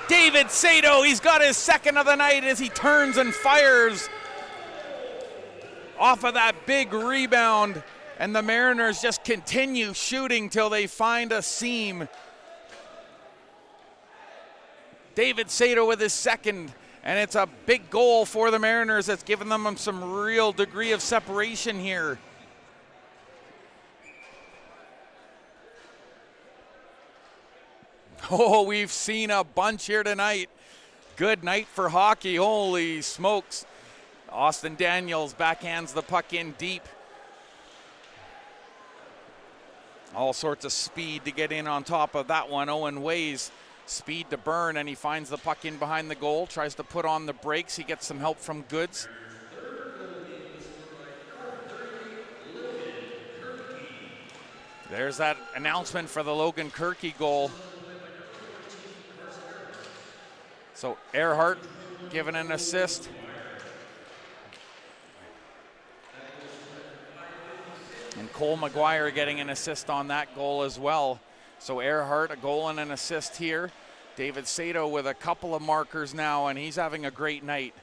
David Sato, he's got his second of the night as he turns and fires off of that big rebound. And the Mariners just continue shooting till they find a seam. David Sato with his second, and it's a big goal for the Mariners that's given them some real degree of separation here. Oh, we've seen a bunch here tonight. Good night for hockey, holy smokes. Austin Daniels backhands the puck in deep. All sorts of speed to get in on top of that one. Owen Ways, speed to burn, and he finds the puck in behind the goal, tries to put on the brakes. He gets some help from Goods. There's that announcement for the Logan Kirky goal. So Earhart given an assist. And Cole McGuire getting an assist on that goal as well. So Earhart, a goal and an assist here. David Sato with a couple of markers now, and he's having a great night.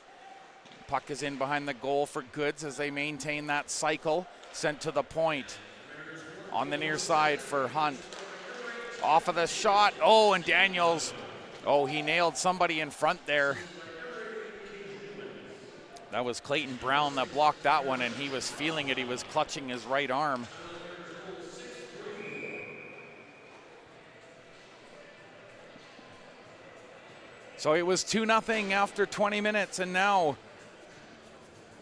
Puck is in behind the goal for Goods as they maintain that cycle. Sent to the point. On the near side for Hunt. Off of the shot. Oh, and Daniels. Oh, he nailed somebody in front there. That was Clayton Brown that blocked that one, and he was feeling it. He was clutching his right arm. So it was 2-0 after 20 minutes, and now,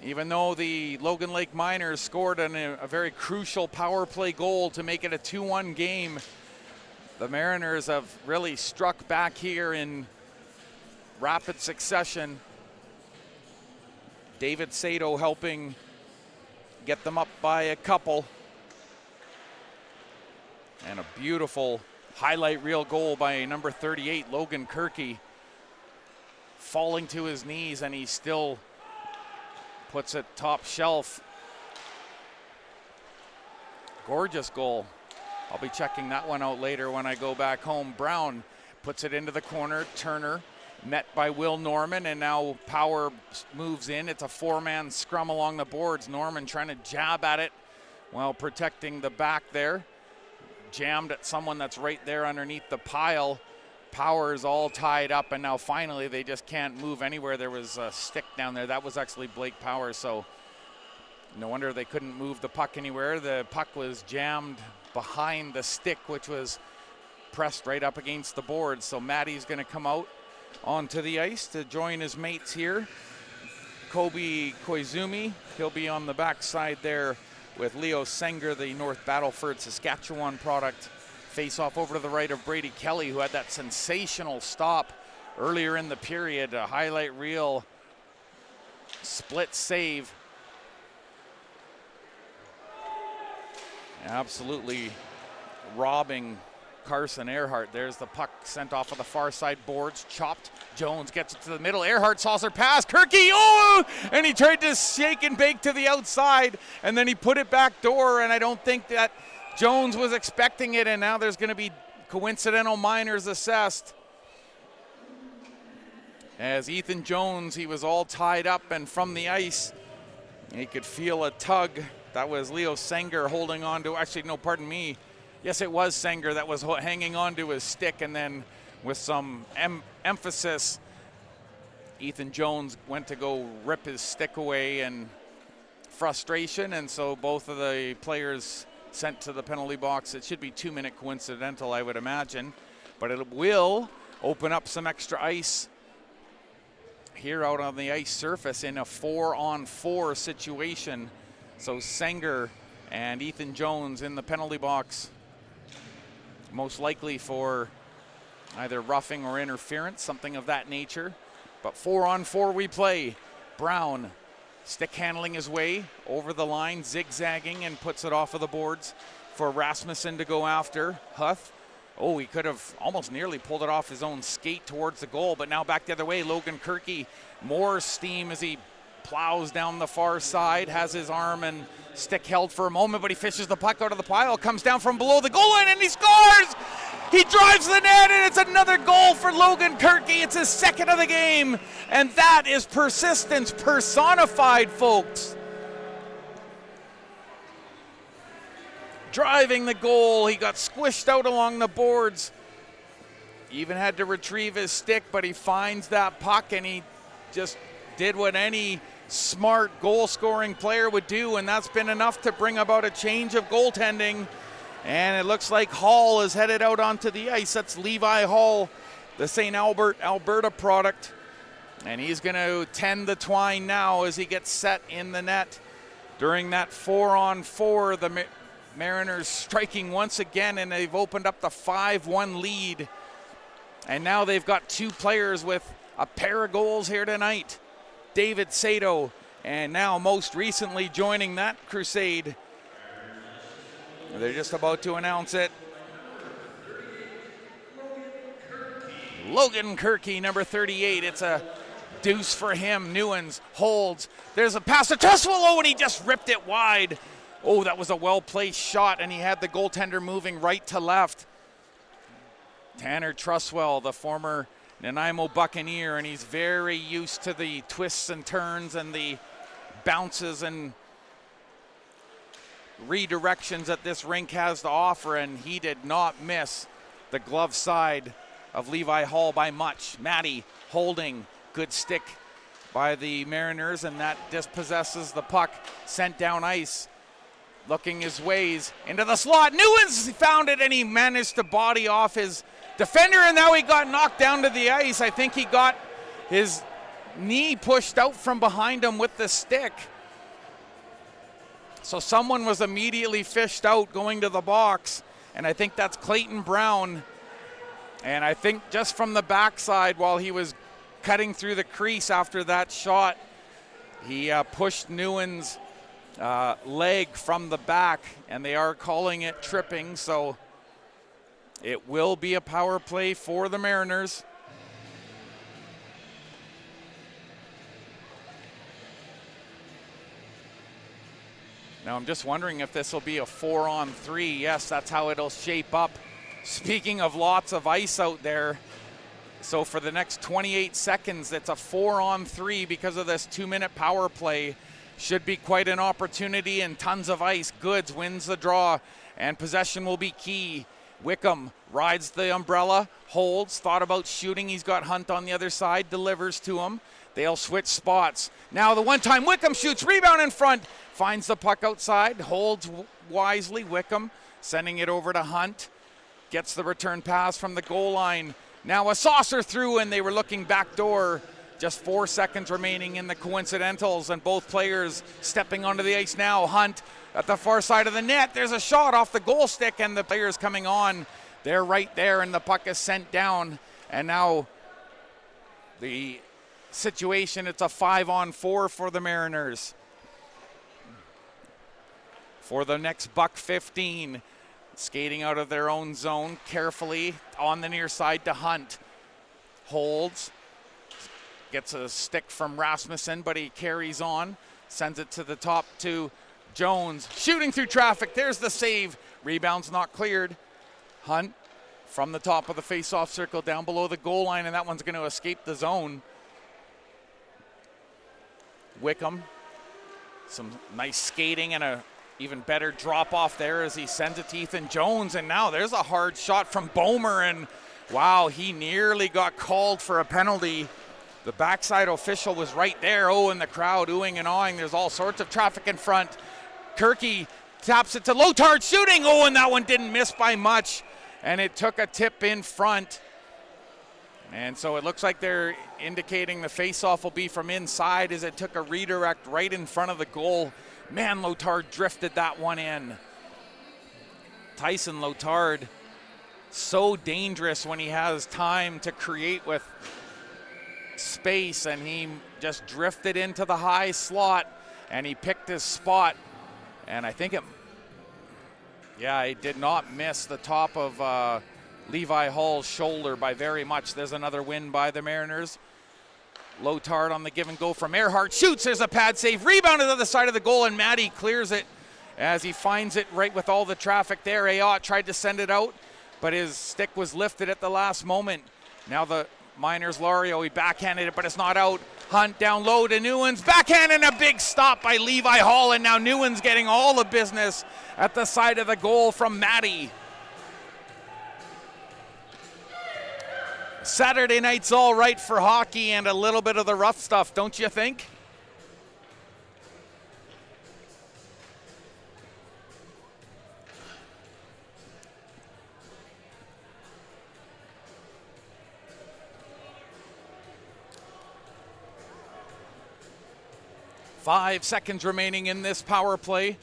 even though the Logan Lake Miners scored a very crucial power play goal to make it a 2-1 game, the Mariners have really struck back here in rapid succession. David Sato helping get them up by a couple. And a beautiful highlight reel goal by number 38, Logan Kirky. Falling to his knees, and he still puts it top shelf. Gorgeous goal. I'll be checking that one out later when I go back home. Brown puts it into the corner. Turner met by Will Norman, and now Power moves in. It's a four-man scrum along the boards. Norman trying to jab at it while protecting the back there. Jammed at someone that's right there underneath the pile. Power is all tied up, and now finally they just can't move anywhere. There was a stick down there. That was actually Blake Power, so no wonder they couldn't move the puck anywhere. The puck was jammed behind the stick, which was pressed right up against the board. So Matty's going to come out onto the ice to join his mates here. Kobe Koizumi, he'll be on the backside there with Leo Senger, the North Battleford, Saskatchewan product. Face off over to the right of Brady Kelly, who had that sensational stop earlier in the period. A highlight reel split save. Absolutely robbing Carson Earhart. There's the puck sent off of the far side boards, chopped. Jones gets it to the middle. Earhart saucer pass. Kirky, oh! And he tried to shake and bake to the outside, and then he put it back door, and I don't think that Jones was expecting it, and now there's going to be coincidental minors assessed. As Ethan Jones, he was all tied up, and from the ice, he could feel a tug. That was Leo Senger holding on to, actually, no, pardon me. Yes, it was Senger that was hanging on to his stick, and then with some emphasis, Ethan Jones went to go rip his stick away in frustration, and so both of the players sent to the penalty box. It should be 2-minute coincidental, I would imagine, but it will open up some extra ice here out on the ice surface in a 4-on-4 situation. So Senger And Ethan Jones in the penalty box, most likely for either roughing or interference, something of that nature. But 4-on-4 we play. Brown stick handling his way over the line, zigzagging, and puts it off of the boards for Rasmussen to go after. Huth, oh, he could have almost nearly pulled it off his own skate towards the goal, but now back the other way. Logan Kirky, more steam as he plows down the far side, has his arm and stick held for a moment, but he fishes the puck out of the pile, comes down from below the goal line, and he scores! He drives the net, and it's another goal for Logan Kirky. It's his second of the game, and that is persistence personified, folks. Driving the goal, he got squished out along the boards. Even had to retrieve his stick, but he finds that puck, and he just did what any smart goal-scoring player would do, and that's been enough to bring about a change of goaltending. And it looks like Hall is headed out onto the ice. That's Levi Hall, the St. Albert, Alberta product. And he's going to tend the twine now as he gets set in the net. During that 4-on-4, the Mariners striking once again, and they've opened up the 5-1 lead. And now they've got two players with a pair of goals here tonight. David Sato, and now most recently joining that crusade. They're just about to announce it. Logan Kirky, number 38. It's a deuce for him. Newens holds. There's a pass to Trustwell. Oh, and he just ripped it wide. Oh, that was a well-placed shot, and he had the goaltender moving right to left. Tanner Trustwell, the former Nanaimo Buccaneer, and he's very used to the twists and turns and the bounces and redirections that this rink has to offer, and he did not miss the glove side of Levi Hall by much. Matty holding, good stick by the Mariners, and that dispossesses the puck, sent down ice, looking his ways into the slot. Newens found it, and he managed to body off his defender, and now he got knocked down to the ice. I think he got his knee pushed out from behind him with the stick. So someone was immediately fished out going to the box, and I think that's Clayton Brown. And I think just from the backside, while he was cutting through the crease after that shot, he pushed Newens' leg from the back, and they are calling it tripping, so it will be a power play for the Mariners. Now I'm just wondering if this will be a 4-on-3. Yes, that's how it'll shape up. Speaking of lots of ice out there, so for the next 28 seconds, it's a 4-on-3 because of this 2-minute power play. Should be quite an opportunity and tons of ice. Goods wins the draw, and possession will be key. Wickham rides the umbrella, holds, thought about shooting. He's got Hunt on the other side, delivers to him. They'll switch spots. Now the one-time Wickham shoots, rebound in front, finds the puck outside, holds wisely. Wickham sending it over to Hunt, gets the return pass from the goal line. Now a saucer through, and they were looking backdoor. Just 4 seconds remaining in the coincidentals, and both players stepping onto the ice now. Hunt at the far side of the net. There's a shot off the goal stick, and the players coming on. They're right there, and the puck is sent down. And now the situation, it's a 5-on-4 for the Mariners. For the next $1.15, skating out of their own zone carefully on the near side to Hunt. Holds. Gets a stick from Rasmussen, but he carries on. Sends it to the top to Jones. Shooting through traffic. There's the save. Rebound's not cleared. Hunt from the top of the face-off circle down below the goal line, and that one's going to escape the zone. Wickham. Some nice skating and a even better drop off there as he sends it to Ethan Jones. And now there's a hard shot from Bomer, and wow, he nearly got called for a penalty. The backside official was right there. Oh, and the crowd oohing and awing. There's all sorts of traffic in front. Kirky taps it to Lotard, shooting. Oh, and that one didn't miss by much. And it took a tip in front. And so it looks like they're indicating the face-off will be from inside as it took a redirect right in front of the goal. Man, Lotard drifted that one in. Tyson Lotard, so dangerous when he has time to create with space, and he just drifted into the high slot, and he picked his spot. And I think he did not miss the top of Levi Hall's shoulder by very much. There's another win by the Mariners. Lotard on the give and go from Earhart. Shoots, there's a pad save. Rebounded to the side of the goal, and Matty clears it as he finds it right with all the traffic there. Ayotte tried to send it out, but his stick was lifted at the last moment. Now the Miners, Lario, he backhanded it, but it's not out. Hunt down low to Newens. Backhand and a big stop by Levi Hall, and now Newens getting all the business at the side of the goal from Matty. Saturday night's all right for hockey and a little bit of the rough stuff, don't you think? Five seconds remaining in this power play.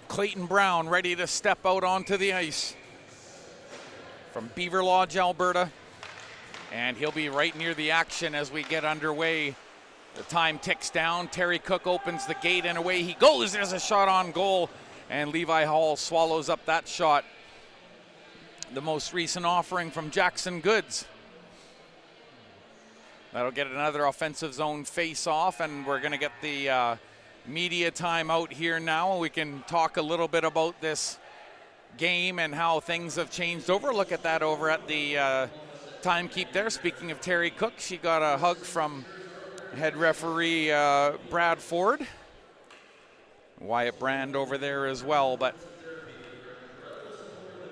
Clayton Brown ready to step out onto the ice from Beaver Lodge, Alberta. And he'll be right near the action as we get underway. The time ticks down. Terry Cook opens the gate and away he goes. There's a shot on goal, and Levi Hall swallows up that shot. The most recent offering from Jackson Goods. That'll get another offensive zone face-off, and we're going to get the media time out here now. We can talk a little bit about this game and how things have changed over. Look at that over at the timekeep there. Speaking of Terry Cook, she got a hug from head referee Brad Ford. Wyatt Brand over there as well, but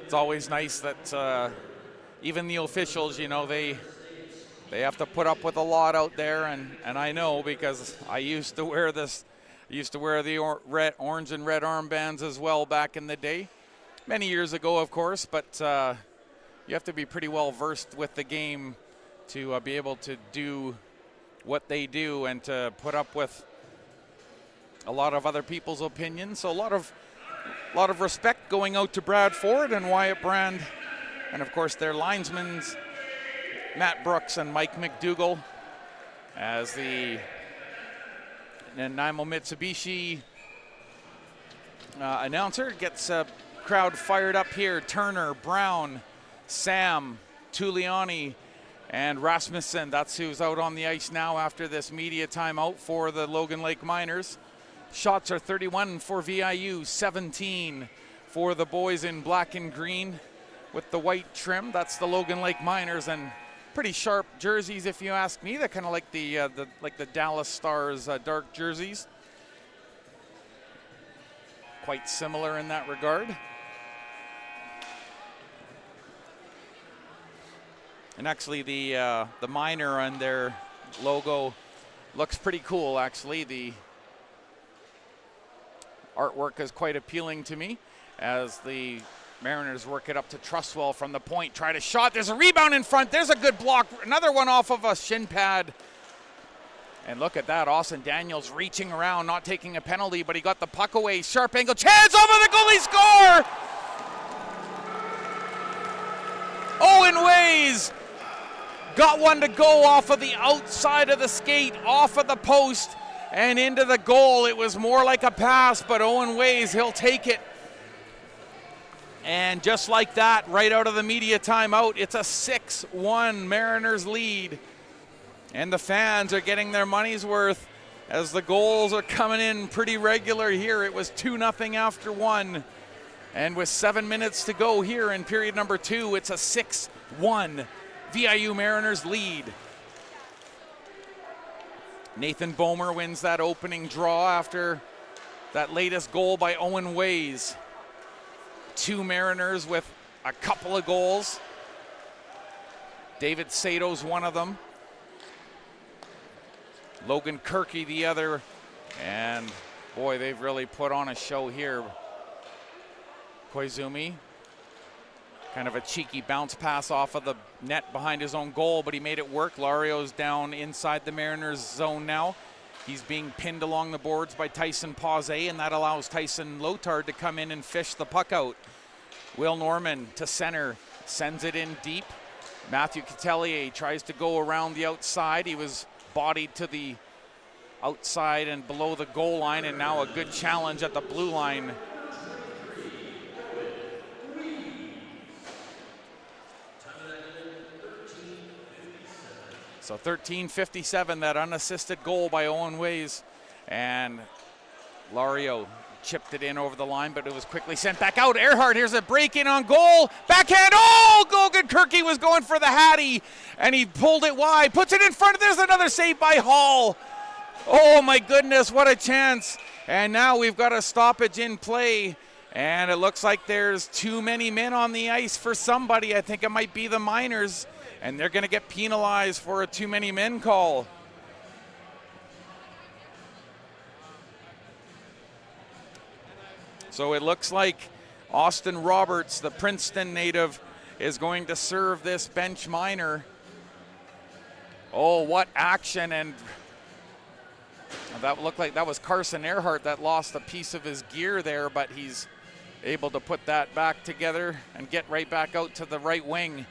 it's always nice that even the officials, you know, they have to put up with a lot out there, and I know because I used to wear this. I used to wear the orange and red armbands as well back in the day. Many years ago, of course, but you have to be pretty well versed with the game to be able to do what they do and to put up with a lot of other people's opinions. So a lot of respect going out to Brad Ford and Wyatt Brand, and of course their linesmen Matt Brooks and Mike McDougall, as the Nanaimo Mitsubishi announcer gets a crowd fired up here. Turner, Brown, Sam, Tuliani, and Rasmussen. That's who's out on the ice now after this media timeout for the Logan Lake Miners. Shots are 31 for VIU, 17 for the boys in black and green with the white trim. That's the Logan Lake Miners, and pretty sharp jerseys, if you ask me. They're kind of like the Dallas Stars dark jerseys. Quite similar in that regard. And actually, the Miner on their logo looks pretty cool. Actually, the artwork is quite appealing to me as the Mariners work it up to Trustwell from the point. Try to shot. There's a rebound in front. There's a good block. Another one off of a shin pad. And look at that. Austin Daniels reaching around, not taking a penalty, but he got the puck away. Sharp angle. Chance over the goalie. Score! Owen Ways got one to go off of the outside of the skate, off of the post, and into the goal. It was more like a pass, but Owen Ways, he'll take it. And just like that, right out of the media timeout, it's a 6-1 Mariners lead. And the fans are getting their money's worth as the goals are coming in pretty regular here. It was 2-0 after one. And with 7 minutes to go here in period number 2, it's a 6-1 VIU Mariners lead. Nathan Bomer wins that opening draw after that latest goal by Owen Ways. 2 Mariners with a couple of goals. David Sato's one of them. Logan Kirky the other. And boy, they've really put on a show here. Koizumi Kind of a cheeky bounce pass off of the net behind his own goal, but he made it work. Lario's down inside the Mariners zone now. He's being pinned along the boards by Tyson Pausé, and that allows Tyson Lotard to come in and fish the puck out. Will Norman to center, sends it in deep. Matthew Catelier tries to go around the outside. He was bodied to the outside and below the goal line, and now a good challenge at the blue line. So 13:57, that unassisted goal by Owen Ways. And Lario chipped it in over the line, but it was quickly sent back out. Earhart, here's a break in on goal. Backhand, oh! Logan Kirky was going for the Hattie, and he pulled it wide. Puts it in front. There's another save by Hall. Oh my goodness, what a chance. And now we've got a stoppage in play. And it looks like there's too many men on the ice for somebody. I think it might be the Miners. And they're going to get penalized for a too many men call. So it looks like Austin Roberts, the Princeton native, is going to serve this bench Miner. Oh, what action. And that looked like that was Carson Earhart that lost a piece of his gear there, but he's able to put that back together and get right back out to the right wing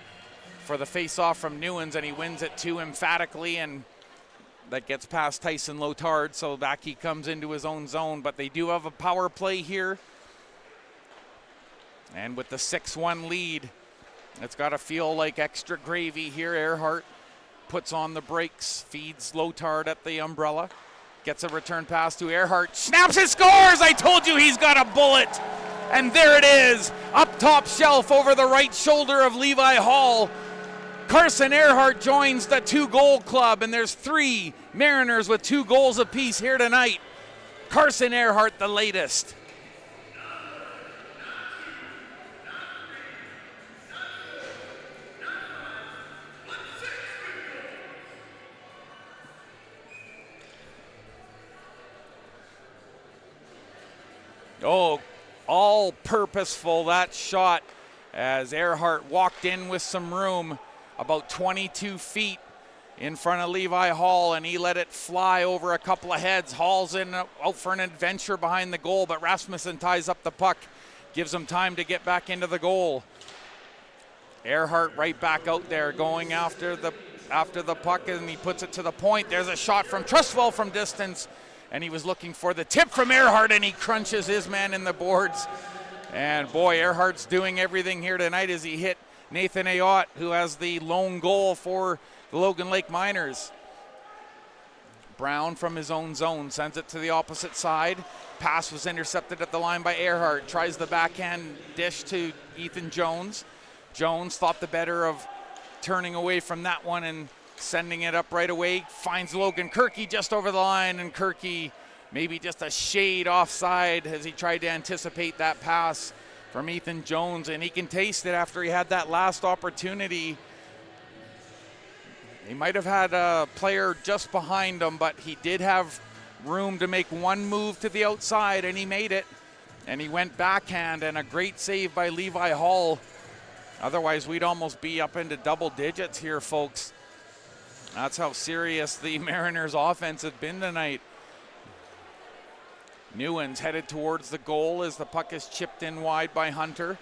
for the face-off from Newens, and he wins it too emphatically, and that gets past Tyson Lotard, so back he comes into his own zone. But they do have a power play here, and with the 6-1 lead, it's got to feel like extra gravy here. Earhart puts on the brakes, feeds Lotard at the umbrella, gets a return pass to Earhart, snaps and scores! I told you he's got a bullet! And there it is, up top shelf over the right shoulder of Levi Hall. Carson Earhart joins the 2-goal club, and there's 3 Mariners with 2 goals apiece here tonight. Carson Earhart, the latest. Oh, all purposeful, that shot, as Earhart walked in with some room, about 22 feet in front of Levi Hall, and he let it fly over a couple of heads. Hall's out for an adventure behind the goal, but Rasmussen ties up the puck, gives him time to get back into the goal. Earhart right back out there going after the puck, and he puts it to the point. There's a shot from Trustwell from distance, and he was looking for the tip from Earhart, and he crunches his man in the boards. And boy, Earhart's doing everything here tonight as he hit Nathan Ayotte, who has the lone goal for the Logan Lake Miners. Brown from his own zone sends it to the opposite side. Pass was intercepted at the line by Earhart. Tries the backhand dish to Ethan Jones. Jones thought the better of turning away from that one and sending it up right away. Finds Logan Kirky just over the line, and Kirky maybe just a shade offside as he tried to anticipate that pass from Ethan Jones, and he can taste it after he had that last opportunity. He might have had a player just behind him, but he did have room to make one move to the outside, and he made it. And he went backhand, and a great save by Levi Hall. Otherwise, we'd almost be up into double digits here, folks. That's how serious the Mariners' offense has been tonight. Newens headed towards the goal as the puck is chipped in wide by Hunter,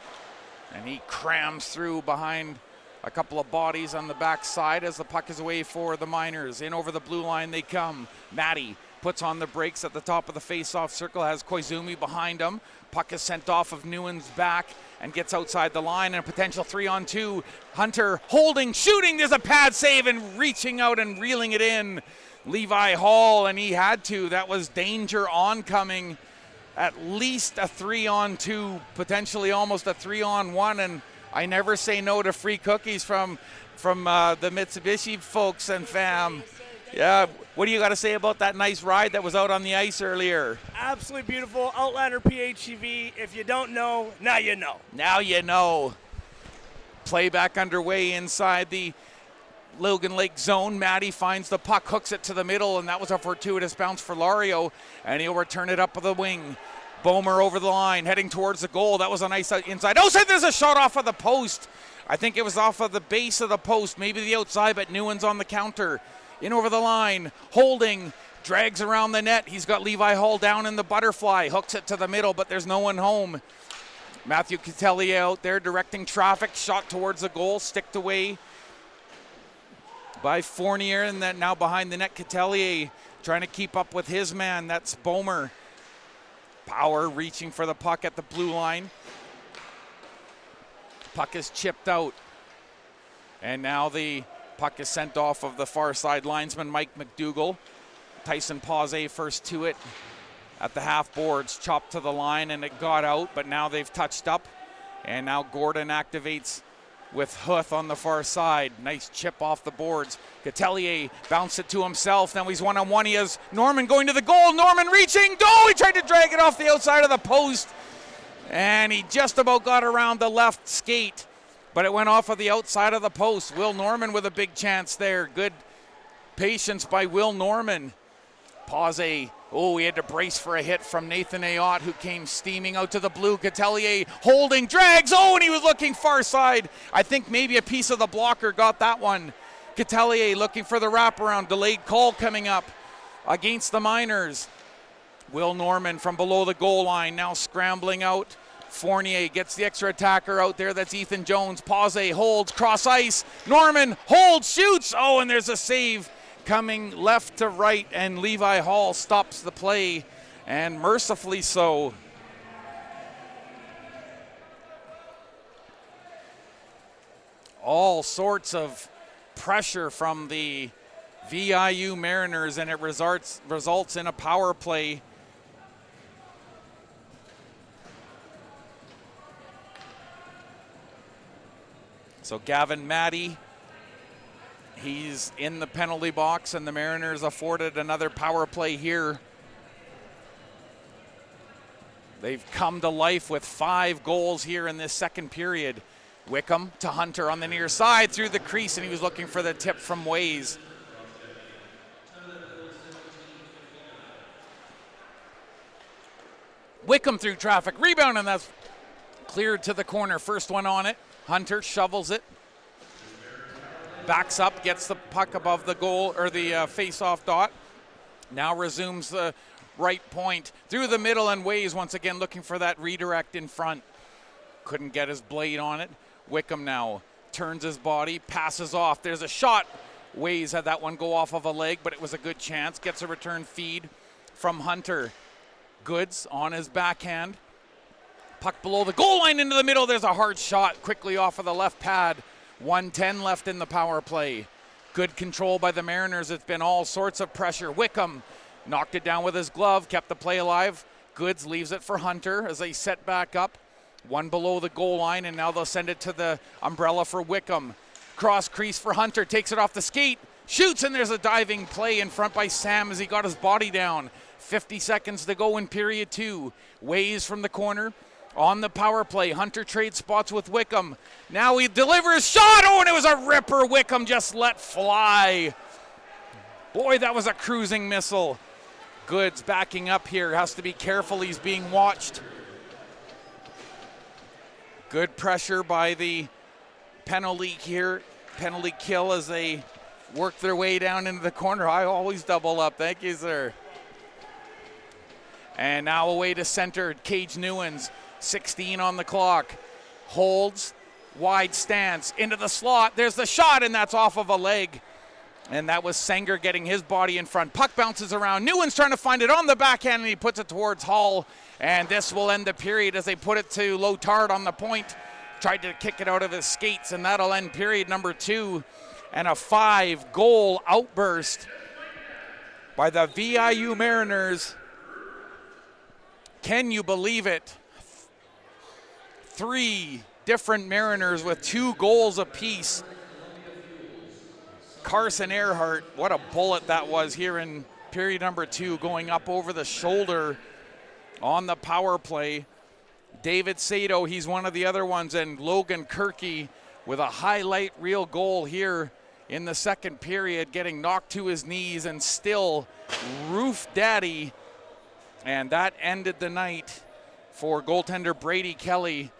and he crams through behind a couple of bodies on the backside as the puck is away for the Miners. In over the blue line they come. Matty puts on the brakes at the top of the face-off circle, has Koizumi behind him. Puck is sent off of Newens' back and gets outside the line, and a potential 3-on-2. Hunter holding, shooting, there's a pad save, and reaching out and reeling it in. Levi Hall, and he had to. That was danger oncoming. At least a 3-on-2, potentially almost a 3-on-1, and I never say no to free cookies from the Mitsubishi folks and fam. Yeah, what do you got to say about that nice ride that was out on the ice earlier?
Absolutely beautiful. Outlander PHEV. If you don't know, now you know.
Now you know. Playback underway inside the Logan Lake zone. Matty finds the puck, hooks it to the middle, and that was a fortuitous bounce for Lario, and he'll return it up the wing. Bomer over the line, heading towards the goal. That was a nice inside. Oh, there's a shot off of the post. I think it was off of the base of the post, maybe the outside, but Nguyen's on the counter. In over the line, holding, drags around the net. He's got Levi Hall down in the butterfly, hooks it to the middle, but there's no one home. Matthew Catellier out there directing traffic, shot towards the goal, sticked away by Fournier, and then now behind the net, Catellier trying to keep up with his man. That's Bomer. Power reaching for the puck at the blue line. Puck is chipped out. And now the puck is sent off of the far side linesman, Mike McDougall. Tyson Pause first to it at the half boards, chopped to the line, and it got out, but now they've touched up. And now Gordon activates with Huth on the far side. Nice chip off the boards. Catellier bounced it to himself. Now he's one-on-one. He has Norman going to the goal. Norman reaching. Oh, he tried to drag it off the outside of the post. And he just about got around the left skate, but it went off of the outside of the post. Will Norman with a big chance there. Good patience by Will Norman. Pause. Oh, he had to brace for a hit from Nathan Ayotte, who came steaming out to the blue. Catellier holding, drags. Oh, and he was looking far side. I think maybe a piece of the blocker got that one. Catellier looking for the wraparound. Delayed call coming up against the Miners. Will Norman from below the goal line now scrambling out. Fournier gets the extra attacker out there. That's Ethan Jones. Pause holds, cross ice. Norman holds, shoots. Oh, and there's a save coming left to right, and Levi Hall stops the play, and mercifully so. All sorts of pressure from the VIU Mariners, and it results in a power play. So Gavin Maddie, he's in the penalty box, and the Mariners afforded another power play here. They've come to life with 5 goals here in this second period. Wickham to Hunter on the near side through the crease, and he was looking for the tip from Ways. Wickham through traffic, rebound, and that's cleared to the corner. First one on it. Hunter shovels it. Backs up, gets the puck above the goal, or the face-off dot. Now resumes the right point through the middle, and Ways once again looking for that redirect in front. Couldn't get his blade on it. Wickham now turns his body, passes off. There's a shot. Ways had that one go off of a leg, but it was a good chance. Gets a return feed from Hunter. Goods on his backhand. Puck below the goal line into the middle. There's a hard shot quickly off of the left pad. 1:10 left in the power play. Good control by the Mariners. It's been all sorts of pressure. Wickham knocked it down with his glove, kept the play alive. Goods leaves it for Hunter as they set back up. One below the goal line, and now they'll send it to the umbrella for Wickham. Cross crease for Hunter, takes it off the skate, shoots, and there's a diving play in front by Sam as he got his body down. 50 seconds to go in period 2. Ways from the corner. On the power play, Hunter trades spots with Wickham. Now he delivers, shot, oh, and it was a ripper. Wickham just let fly. Boy, that was a cruising missile. Goods backing up here, has to be careful, he's being watched. Good pressure by the penalty kill as they work their way down into the corner. I always double up, thank you, sir. And now away to center, Cage Newens. 16 on the clock. Holds, wide stance, into the slot. There's the shot, and that's off of a leg. And that was Sanger getting his body in front. Puck bounces around. Newens trying to find it on the backhand, and he puts it towards Hall. And this will end the period as they put it to Lotard on the point. Tried to kick it out of his skates, and that'll end period number 2. And a 5-goal outburst by the VIU Mariners. Can you believe it? 3 different Mariners with 2 goals apiece. Carson Earhart, what a bullet that was here in period number 2, going up over the shoulder on the power play. David Sato, he's one of the other ones, and Logan Kirky with a highlight reel goal here in the second period, getting knocked to his knees and still roof daddy. And that ended the night for goaltender Brady Kelly.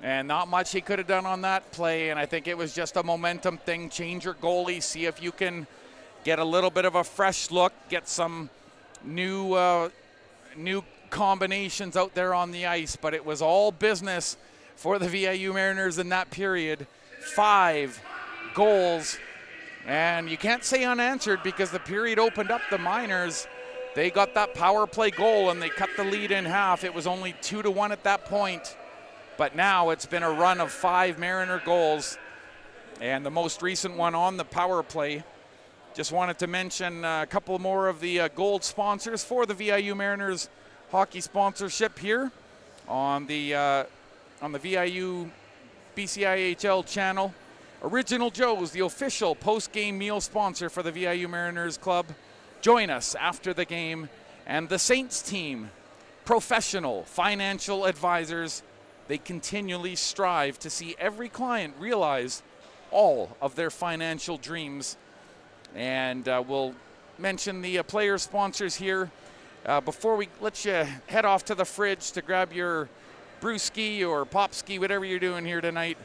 And not much he could have done on that play, and I think it was just a momentum thing. Change your goalie, see if you can get a little bit of a fresh look, get some new combinations out there on the ice. But it was all business for the VIU Mariners in that period. 5 goals, and you can't say unanswered because the period opened up. The Miners, they got that power play goal, and they cut the lead in half. It was only 2-1 at that point. But now it's been a run of 5 Mariner goals, and the most recent one on the power play. Just wanted to mention a couple more of the gold sponsors for the VIU Mariners hockey sponsorship here on the VIU BCIHL channel. Original Joe's, the official post-game meal sponsor for the VIU Mariners Club. Join us after the game. And the Saints team, professional financial advisors. They continually strive to see every client realize all of their financial dreams. And we'll mention the player sponsors here. Before we let you head off to the fridge to grab your brewski or popski, whatever you're doing here tonight.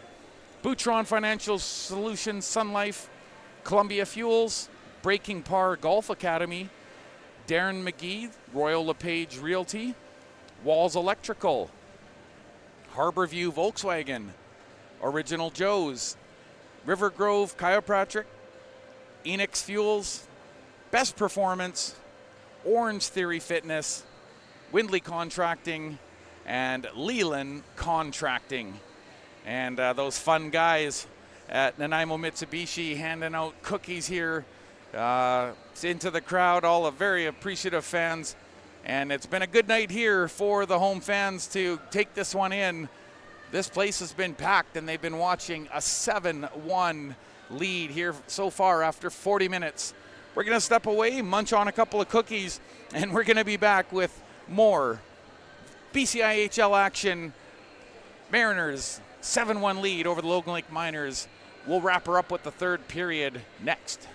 Boutron Financial Solutions, Sun Life, Columbia Fuels, Breaking Par Golf Academy, Darren McGee, Royal LePage Realty, Walls Electrical, Harborview Volkswagen, Original Joe's, River Grove Chiropractic, Enix Fuels, Best Performance, Orange Theory Fitness, Windley Contracting, and Leland Contracting. And those fun guys at Nanaimo Mitsubishi handing out cookies here into the crowd, all of very appreciative fans. And it's been a good night here for the home fans to take this one in. This place has been packed, and they've been watching a 7-1 lead here so far after 40 minutes. We're going to step away, munch on a couple of cookies, and we're going to be back with more BCIHL action. Mariners 7-1 lead over the Logan Lake Miners. We'll wrap her up with the third period next.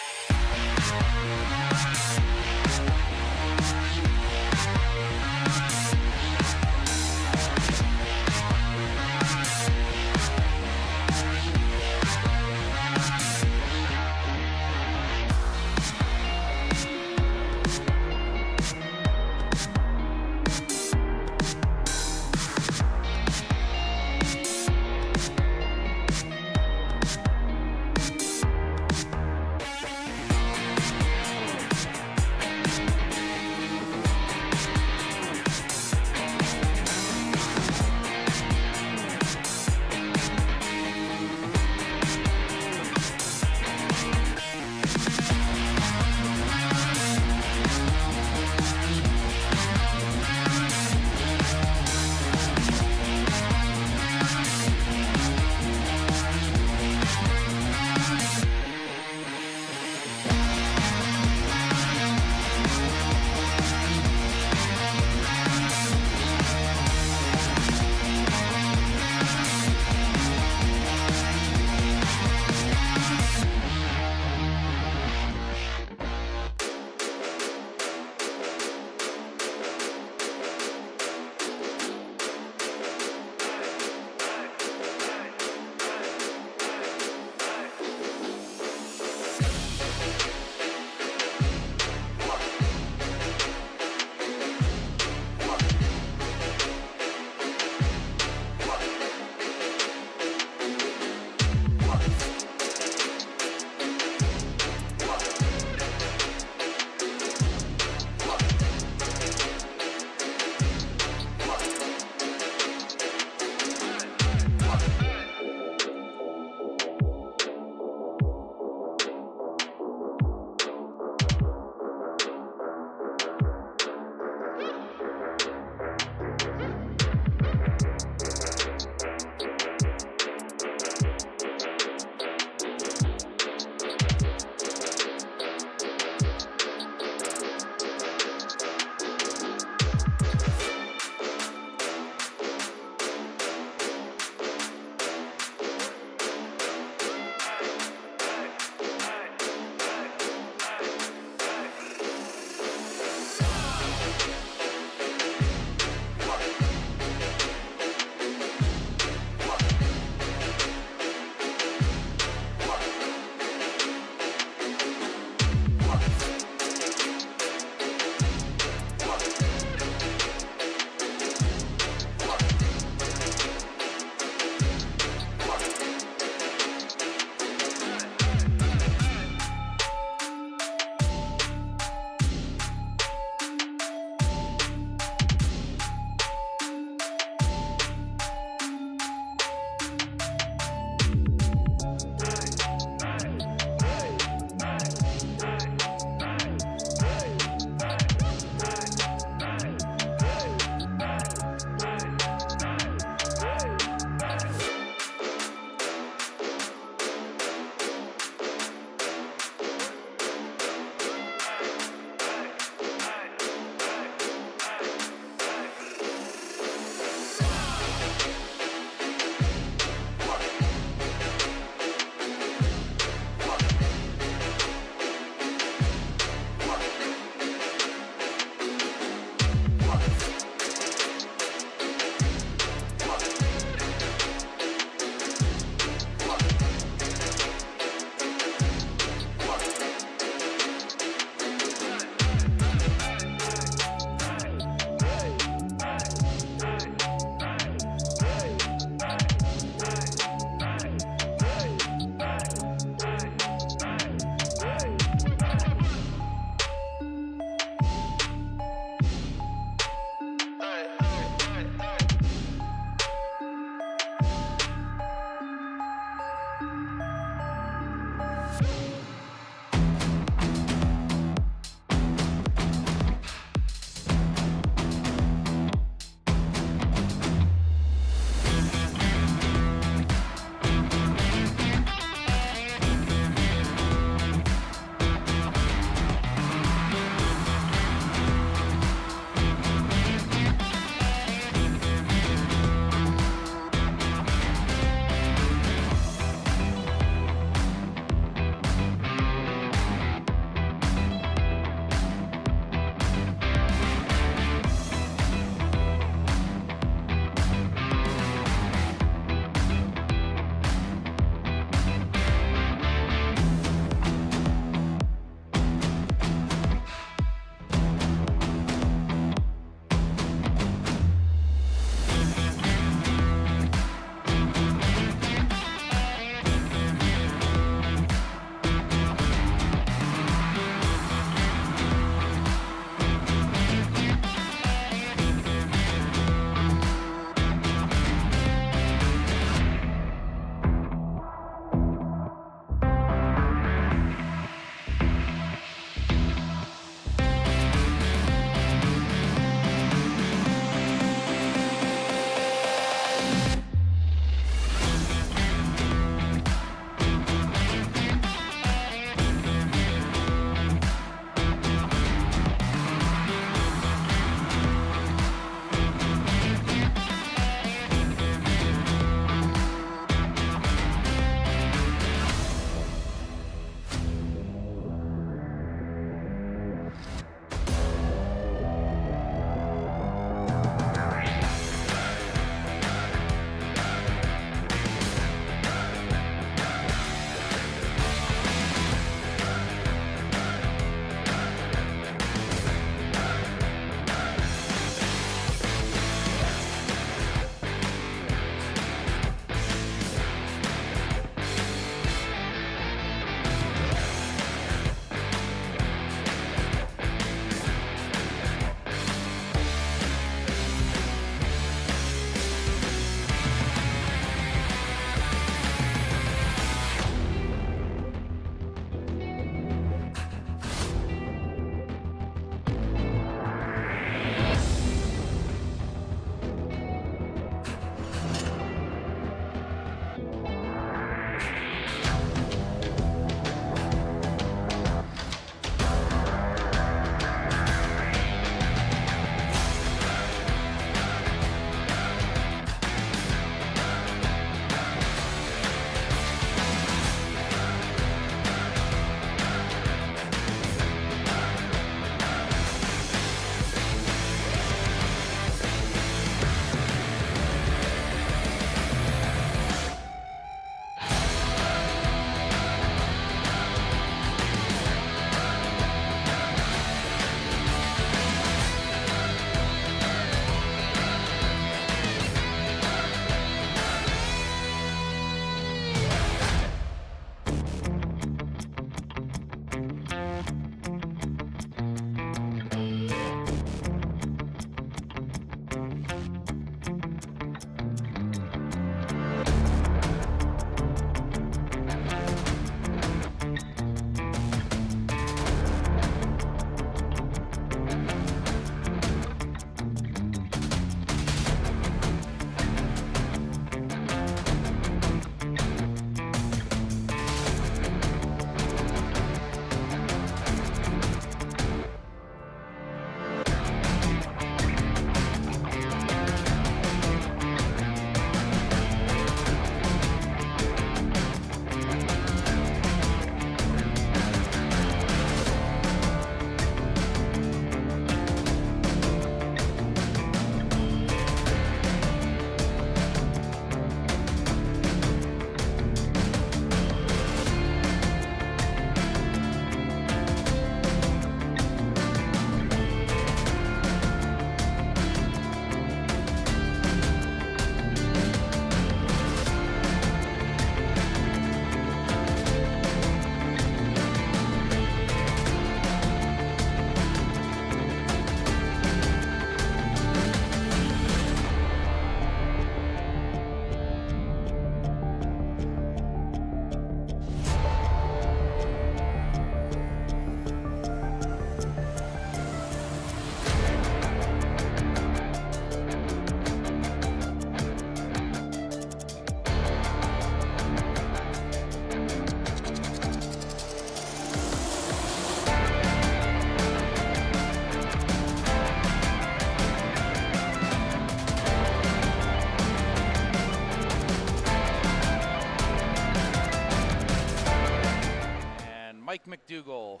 McDougall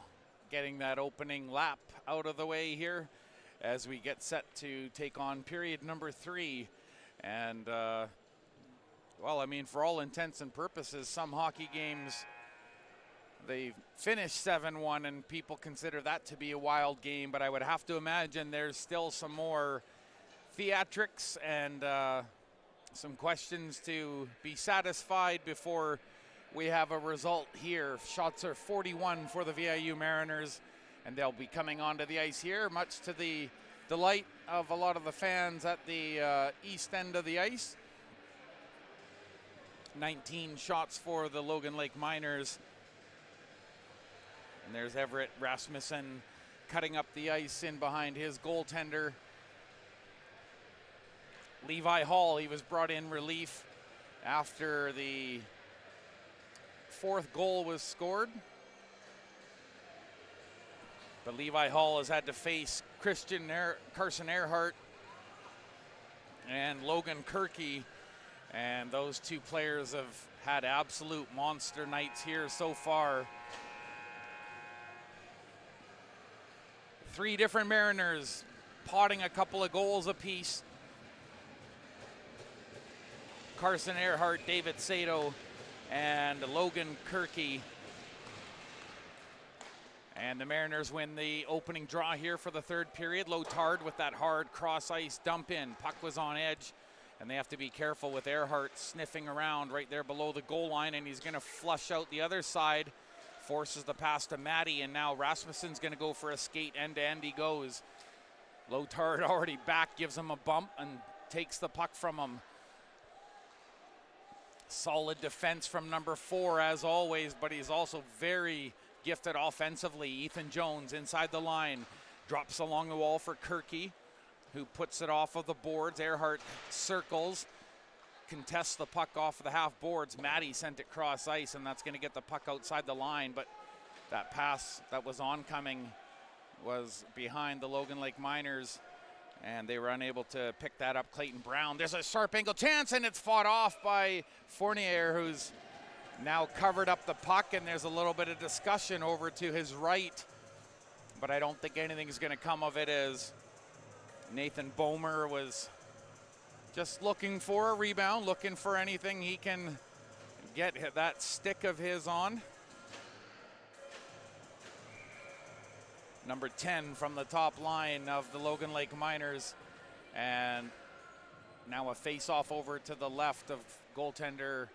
getting that opening lap out of the way here as we get set to take on period number 3. And, well, I mean, for all intents and purposes, some hockey games, they finish 7-1 and people consider that to be a wild game, but I would have to imagine there's still some more theatrics and some questions to be satisfied before we have a result here. Shots are 41 for the VIU Mariners, and they'll be coming onto the ice here, much to the delight of a lot of the fans at the east end of the ice. 19 shots for the Logan Lake Miners. And there's Everett Rasmussen cutting up the ice in behind his goaltender. Levi Hall, he was brought in relief after the 4th goal was scored. But Levi Hall has had to face Carson Earhart and Logan Kirky, and those two players have had absolute monster nights here so far. 3 different Mariners potting a couple of goals apiece. Carson Earhart, David Sato, and Logan Kirky. And the Mariners win the opening draw here for the 3rd period. Lotard with that hard cross-ice dump in. Puck was on edge, and they have to be careful with Earhart sniffing around right there below the goal line, and he's going to flush out the other side. Forces the pass to Matty, and now Rasmussen's going to go for a skate. End-to-end he goes. Lotard already back, gives him a bump, and takes the puck from him. Solid defense from number 4 as always, but he's also very gifted offensively. Ethan Jones inside the line, drops along the wall for Kirky, who puts it off of the boards. Earhart circles, contests the puck off of the half boards. Matty sent it cross ice, and that's going to get the puck outside the line, but that pass that was oncoming was behind the Logan Lake Miners, and they were unable to pick that up. Clayton Brown, there's a sharp angle chance, and it's fought off by Fournier, who's now covered up the puck, and there's a little bit of discussion over to his right, but I don't think anything's going to come of it, as Nathan Bomer was just looking for a rebound, looking for anything he can get that stick of his on. Number 10 from the top line of the Logan Lake Miners, and now a face-off over to the left of goaltender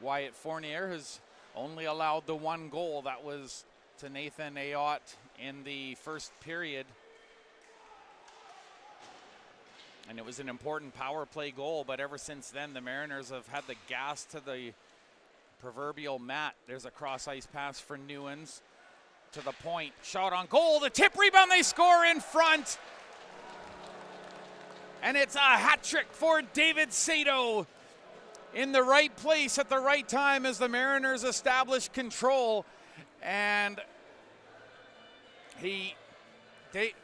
Wyatt Fournier, who's only allowed the 1 goal. That was to Nathan Ayotte in the 1st period. And it was an important power play goal, but ever since then, the Mariners have had the gas to the proverbial mat. There's a cross-ice pass for Newens to the point. Shot on goal, the tip rebound, they score in front. And it's a hat trick for David Sato, in the right place at the right time as the Mariners establish control. And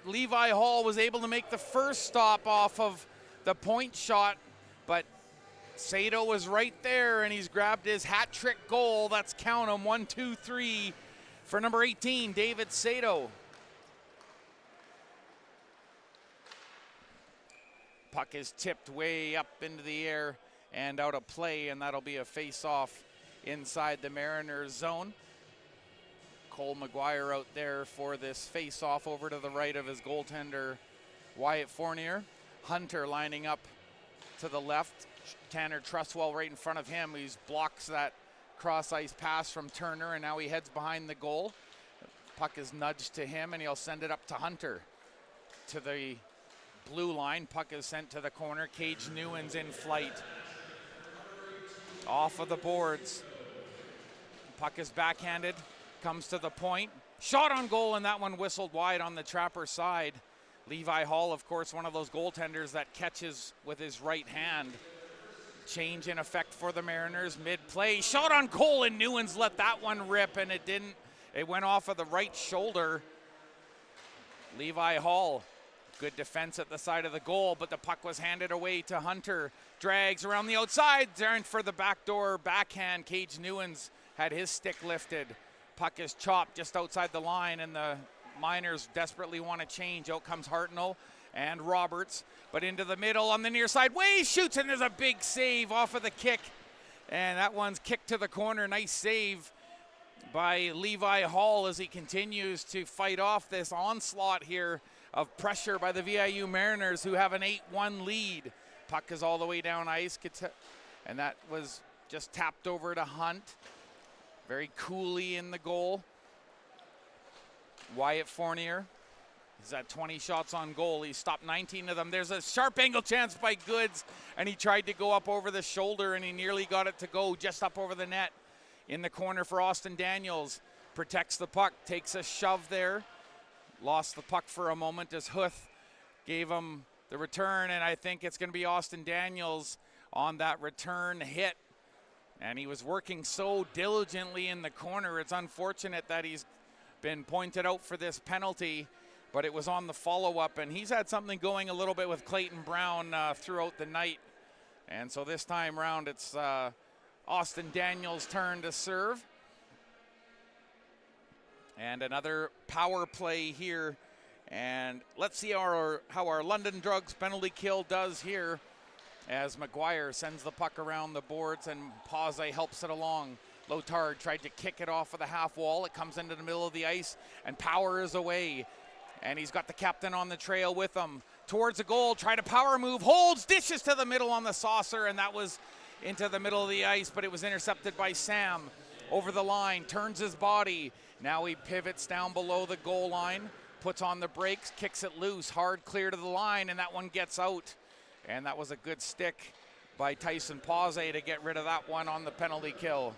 Levi Hall was able to make the first stop off of the point shot, but Sato was right there, and he's grabbed his hat trick goal. That's, count 'em, 1, 2, 3 for number 18, David Sato. Puck is tipped way up into the air and out of play, and that'll be a face-off inside the Mariners zone. Cole McGuire out there for this face-off over to the right of his goaltender, Wyatt Fournier. Hunter lining up to the left. Tanner Trustwell right in front of him. He blocks that cross-ice pass from Turner, and now he heads behind the goal. Puck is nudged to him, and he'll send it up to Hunter. To the blue line, puck is sent to the corner. Cage Newens in flight. Off of the boards. Puck is backhanded, comes to the point. Shot on goal, and that one whistled wide on the Trapper side. Levi Hall, of course, one of those goaltenders that catches with his right hand. Change in effect for the Mariners mid-play. Shot on goal, and Newens let that one rip, and it didn't. It went off of the right shoulder. Levi Hall, good defense at the side of the goal, but the puck was handed away to Hunter. Drags around the outside, there for the backdoor backhand. Cage Newens had his stick lifted. Puck is chopped just outside the line, and the Miners desperately want to change. Out comes Hartnell and Roberts, but into the middle on the near side. Way shoots, and there's a big save off of the kick. And that one's kicked to the corner. Nice save by Levi Hall as he continues to fight off this onslaught here of pressure by the VIU Mariners, who have an 8-1 lead. Puck is all the way down ice, and that was just tapped over to Hunt. Very coolly in the goal. Wyatt Fournier. He's at 20 shots on goal. He stopped 19 of them. There's a sharp angle chance by Goods, and he tried to go up over the shoulder, and he nearly got it to go just up over the net. In the corner for Austin Daniels. Protects the puck, takes a shove there. Lost the puck for a moment as Huth gave him the return, and I think it's going to be Austin Daniels on that return hit. And he was working so diligently in the corner. It's unfortunate that he's been pointed out for this penalty, but it was on the follow-up, and he's had something going a little bit with Clayton Brown throughout the night. And so this time around, it's Austin Daniels' turn to serve. And another power play here. And let's see how our London Drugs penalty kill does here, as McGuire sends the puck around the boards and Pause helps it along. Lotard tried to kick it off of the half wall. It comes into the middle of the ice, and Power is away. And he's got the captain on the trail with him. Towards the goal, try to power move, holds, dishes to the middle on the saucer, and that was into the middle of the ice, but it was intercepted by Sam. Over the line, turns his body. Now he pivots down below the goal line, puts on the brakes, kicks it loose, hard clear to the line, and that one gets out. And that was a good stick by Tyson Pause to get rid of that one on the penalty kill.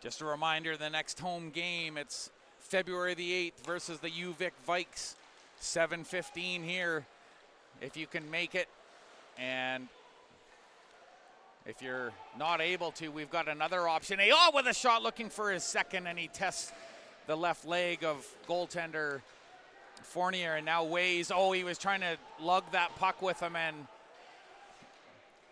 Just a reminder, the next home game, it's February the 8th versus the UVic Vikes. 7:15 here, if you can make it. And if you're not able to, we've got another option. With a shot looking for his second, and he tests the left leg of goaltender Fournier, and now weighs. He was trying to lug that puck with him, and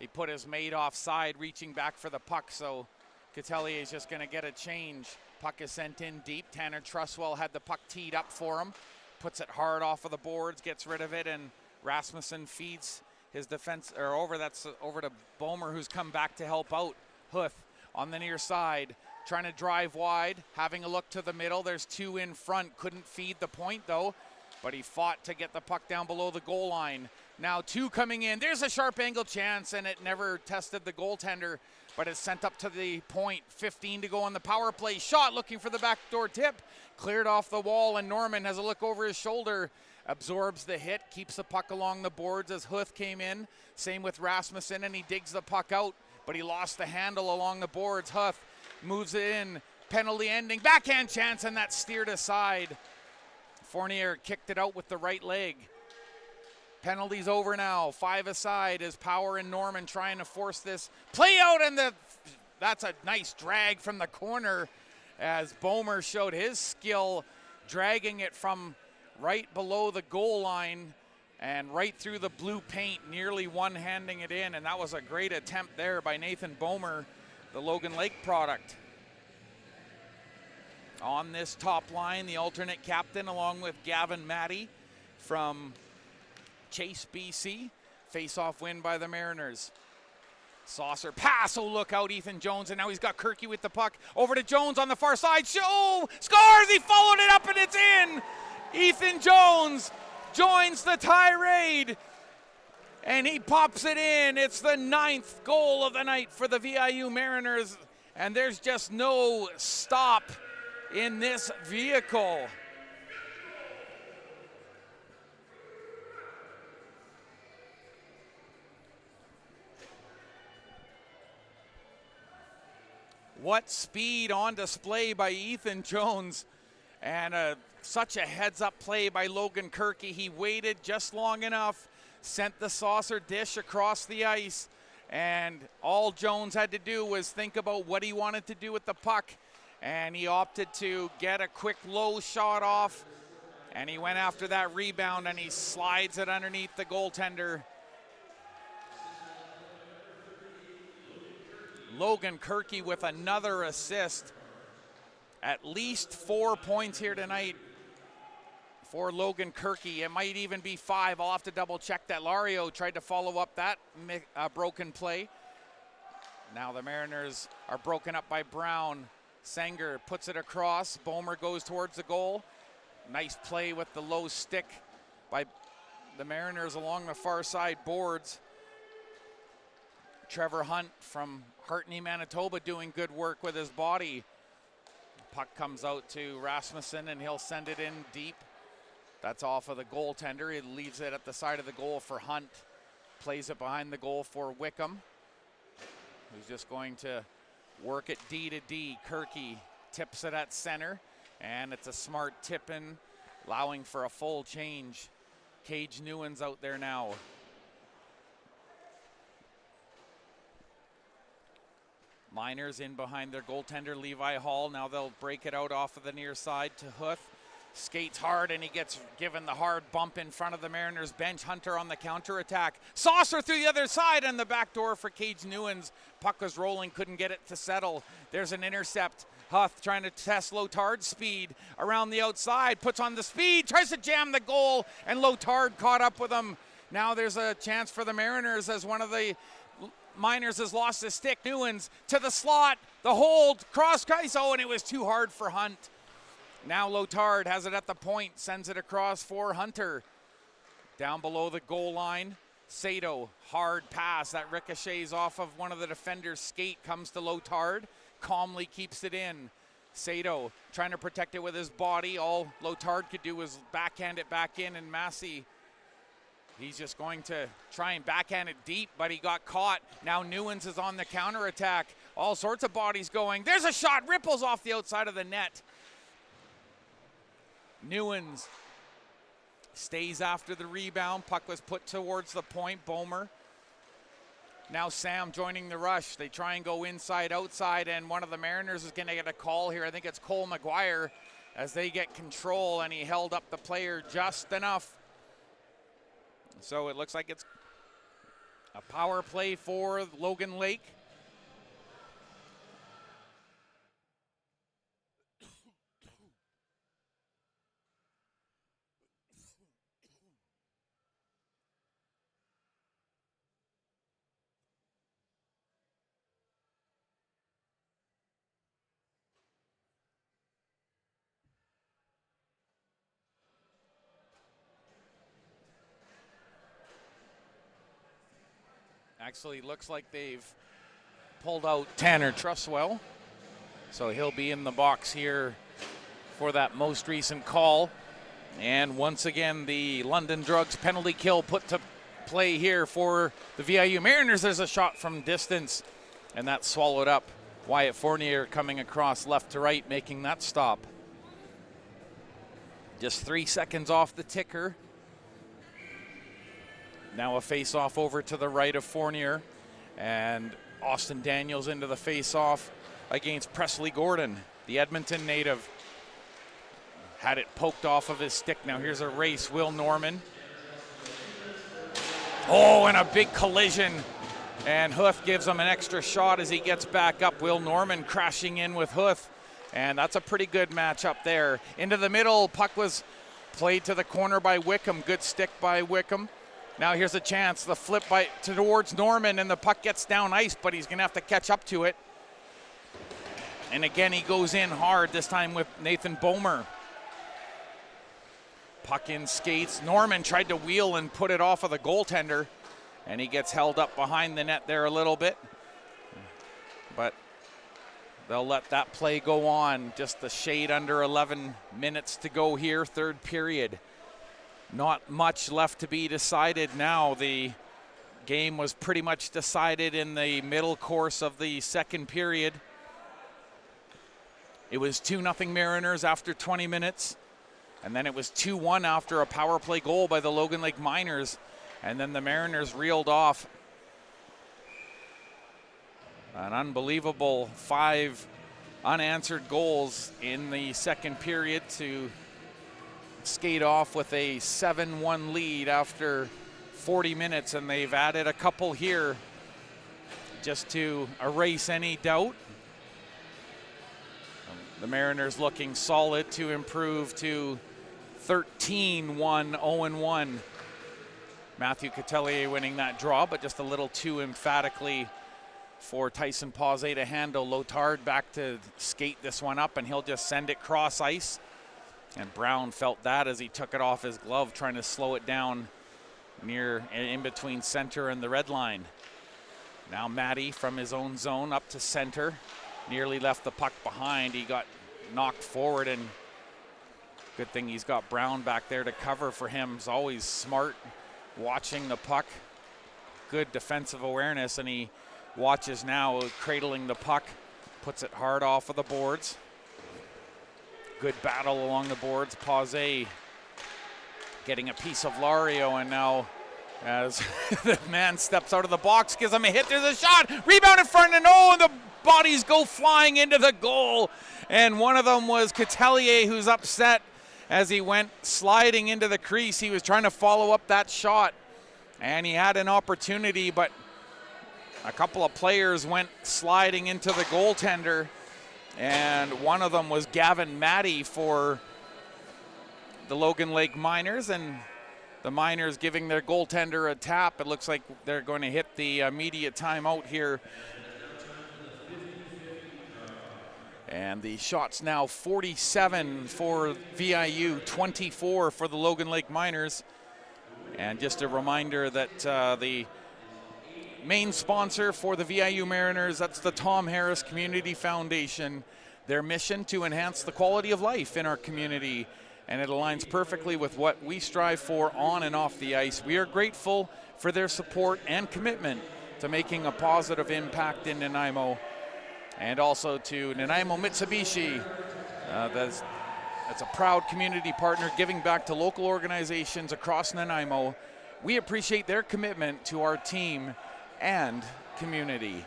he put his mate offside, reaching back for the puck, so Catellier is just going to get a change. Puck is sent in deep. Tanner Truswell had the puck teed up for him. Puts it hard off of the boards, gets rid of it, and Rasmussen feeds his defense over. That's over to Bomer, who's come back to help out. Huth on the near side, trying to drive wide, having a look to the middle. There's two in front. Couldn't feed the point, though, but he fought to get the puck down below the goal line. Now two coming in. There's a sharp angle chance, and it never tested the goaltender, but it's sent up to the point. 15 to go on the power play. Shot looking for the backdoor tip. Cleared off the wall, and Norman has a look over his shoulder. Absorbs the hit, keeps the puck along the boards as Huth came in. Same with Rasmussen, and he digs the puck out, but he lost the handle along the boards. Huth moves it in. Penalty ending. Backhand chance, and that's steered aside. Fournier kicked it out with the right leg. Penalty's over now. 5 aside as Power and Norman trying to force this play out, and that's a nice drag from the corner as Bomer showed his skill dragging it from right below the goal line and right through the blue paint, nearly one-handing it in, and that was a great attempt there by Nathan Bomer, the Logan Lake product. On this top line, the alternate captain along with Gavin Matty from Chase, BC. Face-off win by the Mariners. Saucer pass, look out, Ethan Jones, and now he's got Kirky with the puck. Over to Jones on the far side. Scores! He followed it up, and it's in! Ethan Jones joins the tirade, and he pops it in. It's the 9th goal of the night for the VIU Mariners, and there's just no stop in this vehicle. What speed on display by Ethan Jones, and such a heads-up play by Logan Kirky. He waited just long enough, sent the saucer dish across the ice, and all Jones had to do was think about what he wanted to do with the puck, and he opted to get a quick low shot off, and he went after that rebound, and he slides it underneath the goaltender. Logan Kirky with another assist. At least 4 points here tonight for Logan Kirky. It might even be 5. I'll have to double check that. Lario tried to follow up that broken play. Now the Mariners are broken up by Brown. Sanger puts it across. Bomer goes towards the goal. Nice play with the low stick by the Mariners along the far side boards. Trevor Hunt from Hartney, Manitoba doing good work with his body. Puck comes out to Rasmussen and he'll send it in deep. That's off of the goaltender. He leaves it at the side of the goal for Hunt. Plays it behind the goal for Wickham, who's just going to work it D to D. Kirky tips it at center, and it's a smart tip in, allowing for a full change. Cage Nguyen's out there now. Miners in behind their goaltender, Levi Hall. Now they'll break it out off of the near side to Huth. Skates hard, and he gets given the hard bump in front of the Mariners bench. Hunter on the counterattack. Saucer through the other side, and the back door for Cage Nguyen's. Puck was rolling, couldn't get it to settle. There's an intercept. Huth trying to test Lotard's speed around the outside. Puts on the speed, tries to jam the goal, and Lotard caught up with him. Now there's a chance for the Mariners as one of the Miners has lost his stick. Nguyen's to the slot. The hold, cross ice. Oh, and it was too hard for Hunt. Now Lotard has it at the point, sends it across for Hunter. Down below the goal line, Sato, hard pass that ricochets off of one of the defenders' skate, comes to Lotard, calmly keeps it in. Sato trying to protect it with his body. All Lotard could do was backhand it back in, and Massey, he's just going to try and backhand it deep, but he got caught. Now Nguyen's is on the counterattack. All sorts of bodies going. There's a shot, ripples off the outside of the net. Nguyen's stays after the rebound. Puck was put towards the point. Bomer. Now Sam joining the rush. They try and go inside, outside, and one of the Mariners is going to get a call here. I think it's Cole McGuire as they get control, and he held up the player just enough. So it looks like it's a power play for Logan Lake. Actually, looks like they've pulled out Tanner Truswell, so he'll be in the box here for that most recent call. And once again, the London Drugs penalty kill put to play here for the VIU Mariners. There's a shot from distance, and that's swallowed up. Wyatt Fournier coming across left to right, making that stop. Just 3 seconds off the ticker. Now a face-off over to the right of Fournier, and Austin Daniels into the face-off against Presley Gordon, the Edmonton native. Had it poked off of his stick. Now here's a race. Will Norman. Oh, and a big collision. And Huth gives him an extra shot as he gets back up. Will Norman crashing in with Huth. And that's a pretty good match up there. Into the middle, puck was played to the corner by Wickham. Good stick by Wickham. Now here's a chance, the flip towards Norman, and the puck gets down ice, but he's gonna have to catch up to it. And again, he goes in hard, this time with Nathan Bomer. Puck in skates. Norman tried to wheel and put it off of the goaltender, and he gets held up behind the net there a little bit. But they'll let that play go on. Just a shade under 11 minutes to go here, third period. Not much left to be decided now. The game was pretty much decided in the middle course of the second period. It was 2-0 Mariners after 20 minutes. And then it was 2-1 after a power play goal by the Logan Lake Miners. And then the Mariners reeled off an unbelievable 5 unanswered goals in the second period to skate off with a 7-1 lead after 40 minutes, and they've added a couple here just to erase any doubt. The Mariners looking solid to improve to 13-1, 0-1. Matthew Coutelier winning that draw, but just a little too emphatically for Tyson Pausé to handle. Lotard back to skate this one up, and he'll just send it cross ice. And Brown felt that as he took it off his glove, trying to slow it down near in between center and the red line. Now Matty from his own zone up to center. Nearly left the puck behind. He got knocked forward, and good thing he's got Brown back there to cover for him. He's always smart watching the puck. Good defensive awareness, and he watches now, cradling the puck, puts it hard off of the boards. Good battle along the boards. Pausé getting a piece of Lario, and now as the man steps out of the box, gives him a hit, there's a shot, rebound in front, and oh, the bodies go flying into the goal. And one of them was Coutelier, who's upset as he went sliding into the crease. He was trying to follow up that shot, and he had an opportunity, but a couple of players went sliding into the goaltender, and one of them was Gavin Matty for the Logan Lake Miners, and the Miners giving their goaltender a tap. It looks like they're going to hit the immediate timeout here. And the shot's now 47 for VIU, 24 for the Logan Lake Miners. And just a reminder that the main sponsor for the VIU Mariners, that's the Tom Harris Community Foundation. Their mission to enhance the quality of life in our community, and it aligns perfectly with what we strive for on and off the ice. We are grateful for their support and commitment to making a positive impact in Nanaimo, and also to Nanaimo Mitsubishi. That's a proud community partner giving back to local organizations across Nanaimo. We appreciate their commitment to our team and community.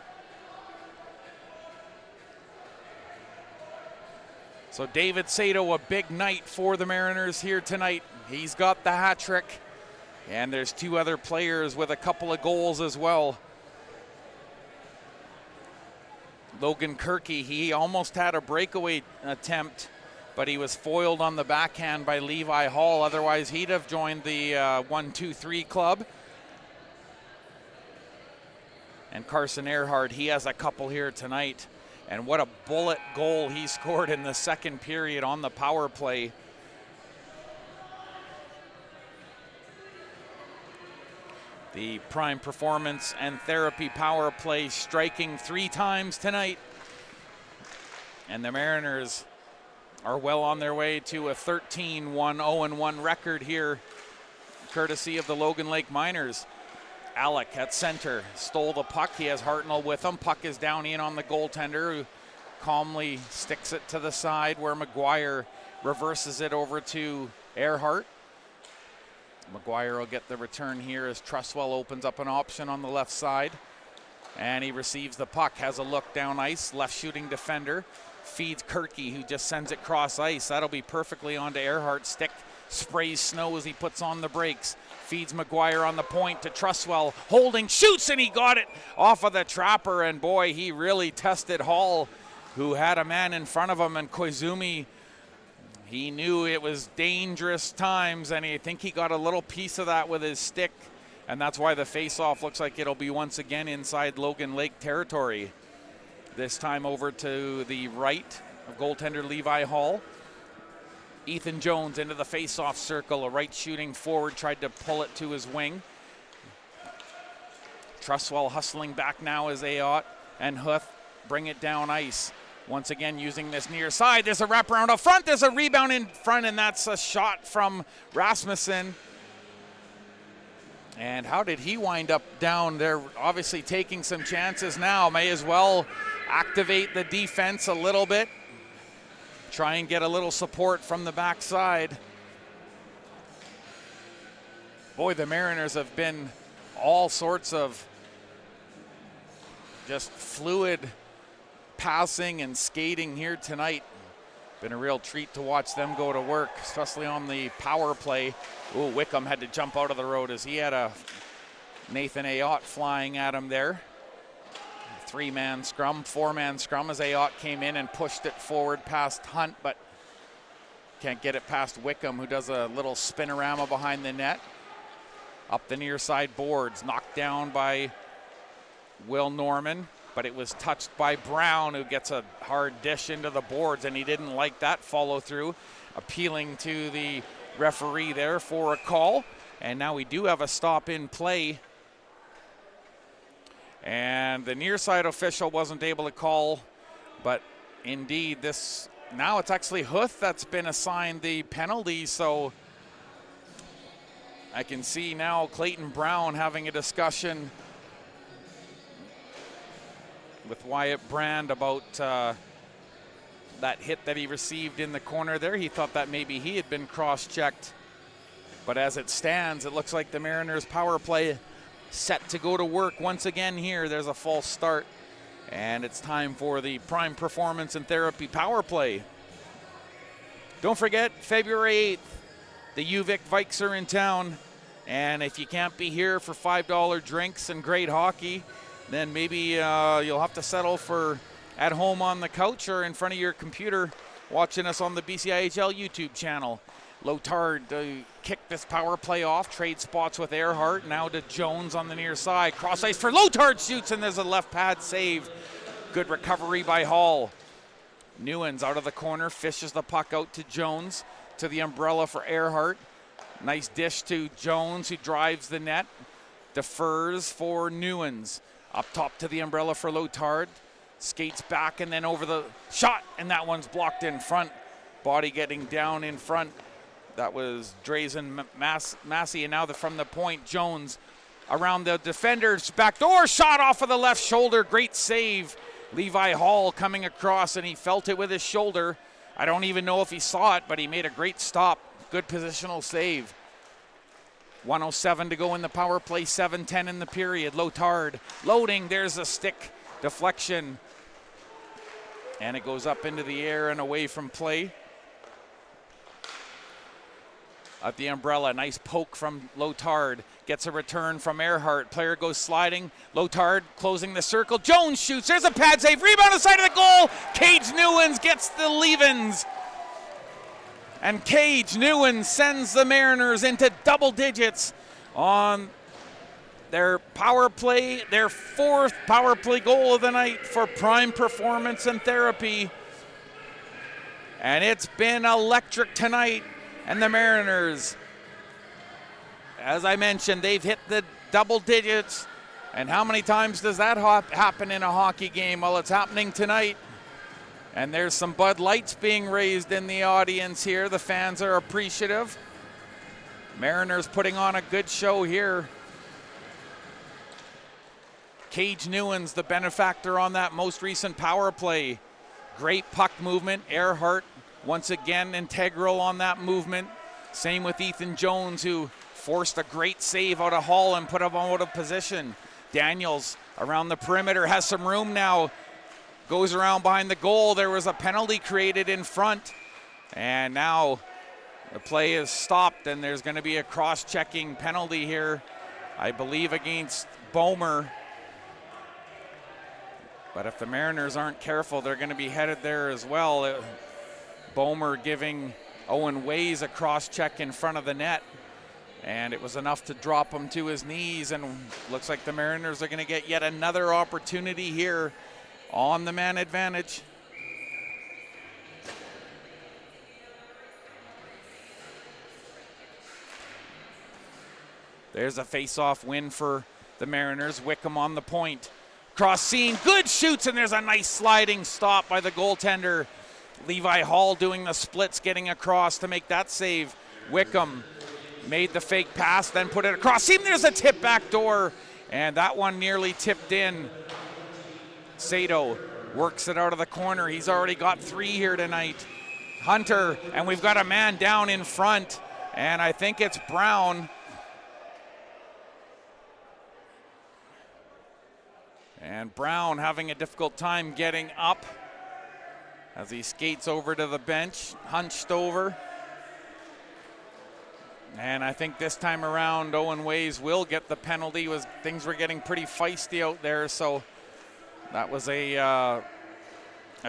So David Sato, a big night for the Mariners here tonight. He's got the hat trick, and there's two other players with a couple of goals as well. Logan Kirky, he almost had a breakaway attempt, but he was foiled on the backhand by Levi Hall. Otherwise, he'd have joined the 1-2-3 club. And Carson Earhart, he has a couple here tonight. And what a bullet goal he scored in the second period on the power play. The Prime Performance and Therapy power play striking 3 times tonight. And the Mariners are well on their way to a 13-1, 0-1 record here, courtesy of the Logan Lake Miners. Alec at center, stole the puck. He has Hartnell with him. Puck is down in on the goaltender, who calmly sticks it to the side where McGuire reverses it over to Earhart. McGuire will get the return here as Truswell opens up an option on the left side. And he receives the puck, has a look down ice, left shooting defender. Feeds Kirky, who just sends it cross ice. That'll be perfectly onto Earhart's stick. Sprays snow as he puts on the brakes. Feeds McGuire on the point to Truswell. Holding, shoots, and he got it off of the trapper. And boy, he really tested Hall, who had a man in front of him. And Koizumi, he knew it was dangerous times, and I think he got a little piece of that with his stick. And that's why the face-off looks like it'll be once again inside Logan Lake territory. This time over to the right of goaltender Levi Hall. Ethan Jones into the face-off circle. A right shooting forward tried to pull it to his wing. Truswell hustling back now as Ayotte and Huth bring it down ice. Once again using this near side. There's a wraparound up front. There's a rebound in front, and that's a shot from Rasmussen. And how did he wind up down? They're obviously taking some chances now. May as well activate the defense a little bit. Try and get a little support from the backside. Boy, the Mariners have been all sorts of just fluid passing and skating here tonight. Been a real treat to watch them go to work, especially on the power play. Ooh, Wickham had to jump out of the road as he had a Nathan Ayotte flying at him there. 3-man scrum, 4-man scrum as Ayotte came in and pushed it forward past Hunt, but can't get it past Wickham, who does a little spinorama behind the net. Up the near side boards, knocked down by Will Norman, but it was touched by Brown, who gets a hard dish into the boards, and he didn't like that follow through, appealing to the referee there for a call. And now we do have a stop in play. And the near side official wasn't able to call, but indeed now it's actually Huth that's been assigned the penalty. So I can see now Clayton Brown having a discussion with Wyatt Brand about that hit that he received in the corner there. He thought that maybe he had been cross-checked, but as it stands, it looks like the Mariners power play set to go to work once again here. There's a false start, and it's time for the Prime Performance and Therapy power play. Don't forget, February 8th, the UVic Vikes are in town, and if you can't be here for $5 drinks and great hockey, then maybe you'll have to settle for at home on the couch or in front of your computer watching us on the BCIHL YouTube channel. Lotard kick this power play off, trade spots with Earhart, now to Jones on the near side. Cross ice for Lotard, shoots, and there's a left pad save. Good recovery by Hall. Newens out of the corner, fishes the puck out to Jones, to the umbrella for Earhart. Nice dish to Jones, who drives the net, defers for Newens. Up top to the umbrella for Lotard, skates back and then over the shot, and that one's blocked in front. Body getting down in front. That was Drazen Massey, and now from the point, Jones around the defender's backdoor shot off of the left shoulder. Great save. Levi Hall coming across, and he felt it with his shoulder. I don't even know if he saw it, but he made a great stop. Good positional save. 1:07 to go in the power play, 7:10 in the period. Lotard loading, there's a stick deflection. And it goes up into the air and away from play. At the umbrella, nice poke from Lotard. Gets a return from Earhart. Player goes sliding. Lotard closing the circle. Jones shoots. There's a pad save. Rebound on the side of the goal. Cage Newens gets the leave-ins. And Cage Newens sends the Mariners into double digits on their power play, their 4th power play goal of the night for Prime Performance and Therapy. And it's been electric tonight. And the Mariners, as I mentioned, they've hit the double digits. And how many times does that happen in a hockey game? Well, it's happening tonight. And there's some Bud Lights being raised in the audience here. The fans are appreciative. Mariners putting on a good show here. Cage Newens, the benefactor on that most recent power play. Great puck movement. Earhart, once again, integral on that movement. Same with Ethan Jones, who forced a great save out of Hall and put him out of position. Daniels around the perimeter, has some room now. Goes around behind the goal. There was a penalty created in front. And now the play is stopped, and there's going to be a cross-checking penalty here, I believe, against Bomer. But if the Mariners aren't careful, they're going to be headed there as well. Bomer giving Owen Ways a cross-check in front of the net. And it was enough to drop him to his knees. And looks like the Mariners are going to get yet another opportunity here on the man advantage. There's a face-off win for the Mariners. Wickham on the point. Cross seam, good shoots, and there's a nice sliding stop by the goaltender. Levi Hall doing the splits, getting across to make that save. Wickham made the fake pass, then put it across seam. There's a tip back door, and that one nearly tipped in. Sato works it out of the corner. He's already got 3 here tonight. Hunter, and we've got a man down in front, and I think it's Brown. And Brown having a difficult time getting up as he skates over to the bench, hunched over. And I think this time around, Owen Ways will get the penalty. Things were getting pretty feisty out there, so That was a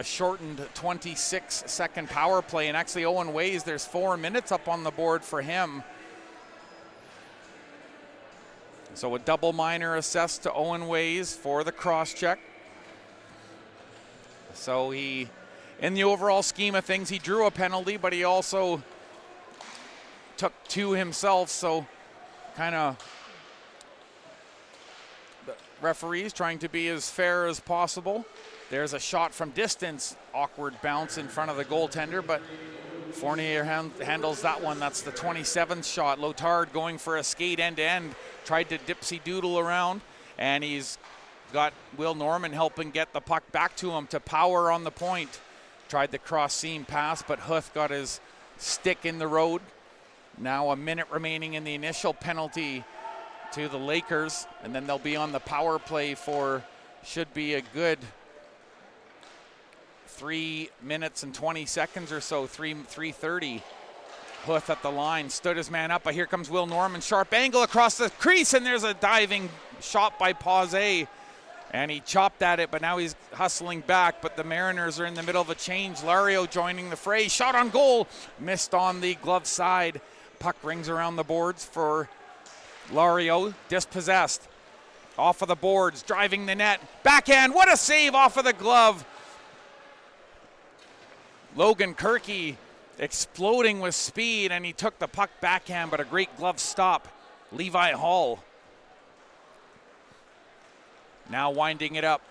shortened 26-second power play, and actually Owen Ways, there's 4 minutes up on the board for him. So a double minor assessed to Owen Ways for the cross-check. So he, in the overall scheme of things, he drew a penalty, but he also took 2 himself, so kind of the referees trying to be as fair as possible. There's a shot from distance, awkward bounce in front of the goaltender, but Fournier handles that one. That's the 27th shot. Lotard going for a skate end-to-end, tried to dipsy-doodle around, and he's got Will Norman helping get the puck back to him to Power on the point. Tried the cross-seam pass, but Huth got his stick in the road. Now a minute remaining in the initial penalty to the Lakers, and then they'll be on the power play for, should be a good 3 minutes and 20 seconds or so, 3:30. Huth at the line, stood his man up, but here comes Will Norman, sharp angle across the crease, and there's a diving shot by Pausé, and he chopped at it, but now he's hustling back, but the Mariners are in the middle of a change. Lario joining the fray, shot on goal, missed on the glove side. Puck rings around the boards for Lario, dispossessed. Off of the boards, driving the net, backhand, what a save off of the glove. Logan Kirky exploding with speed, and he took the puck backhand, but a great glove stop. Levi Hall. Now winding it up.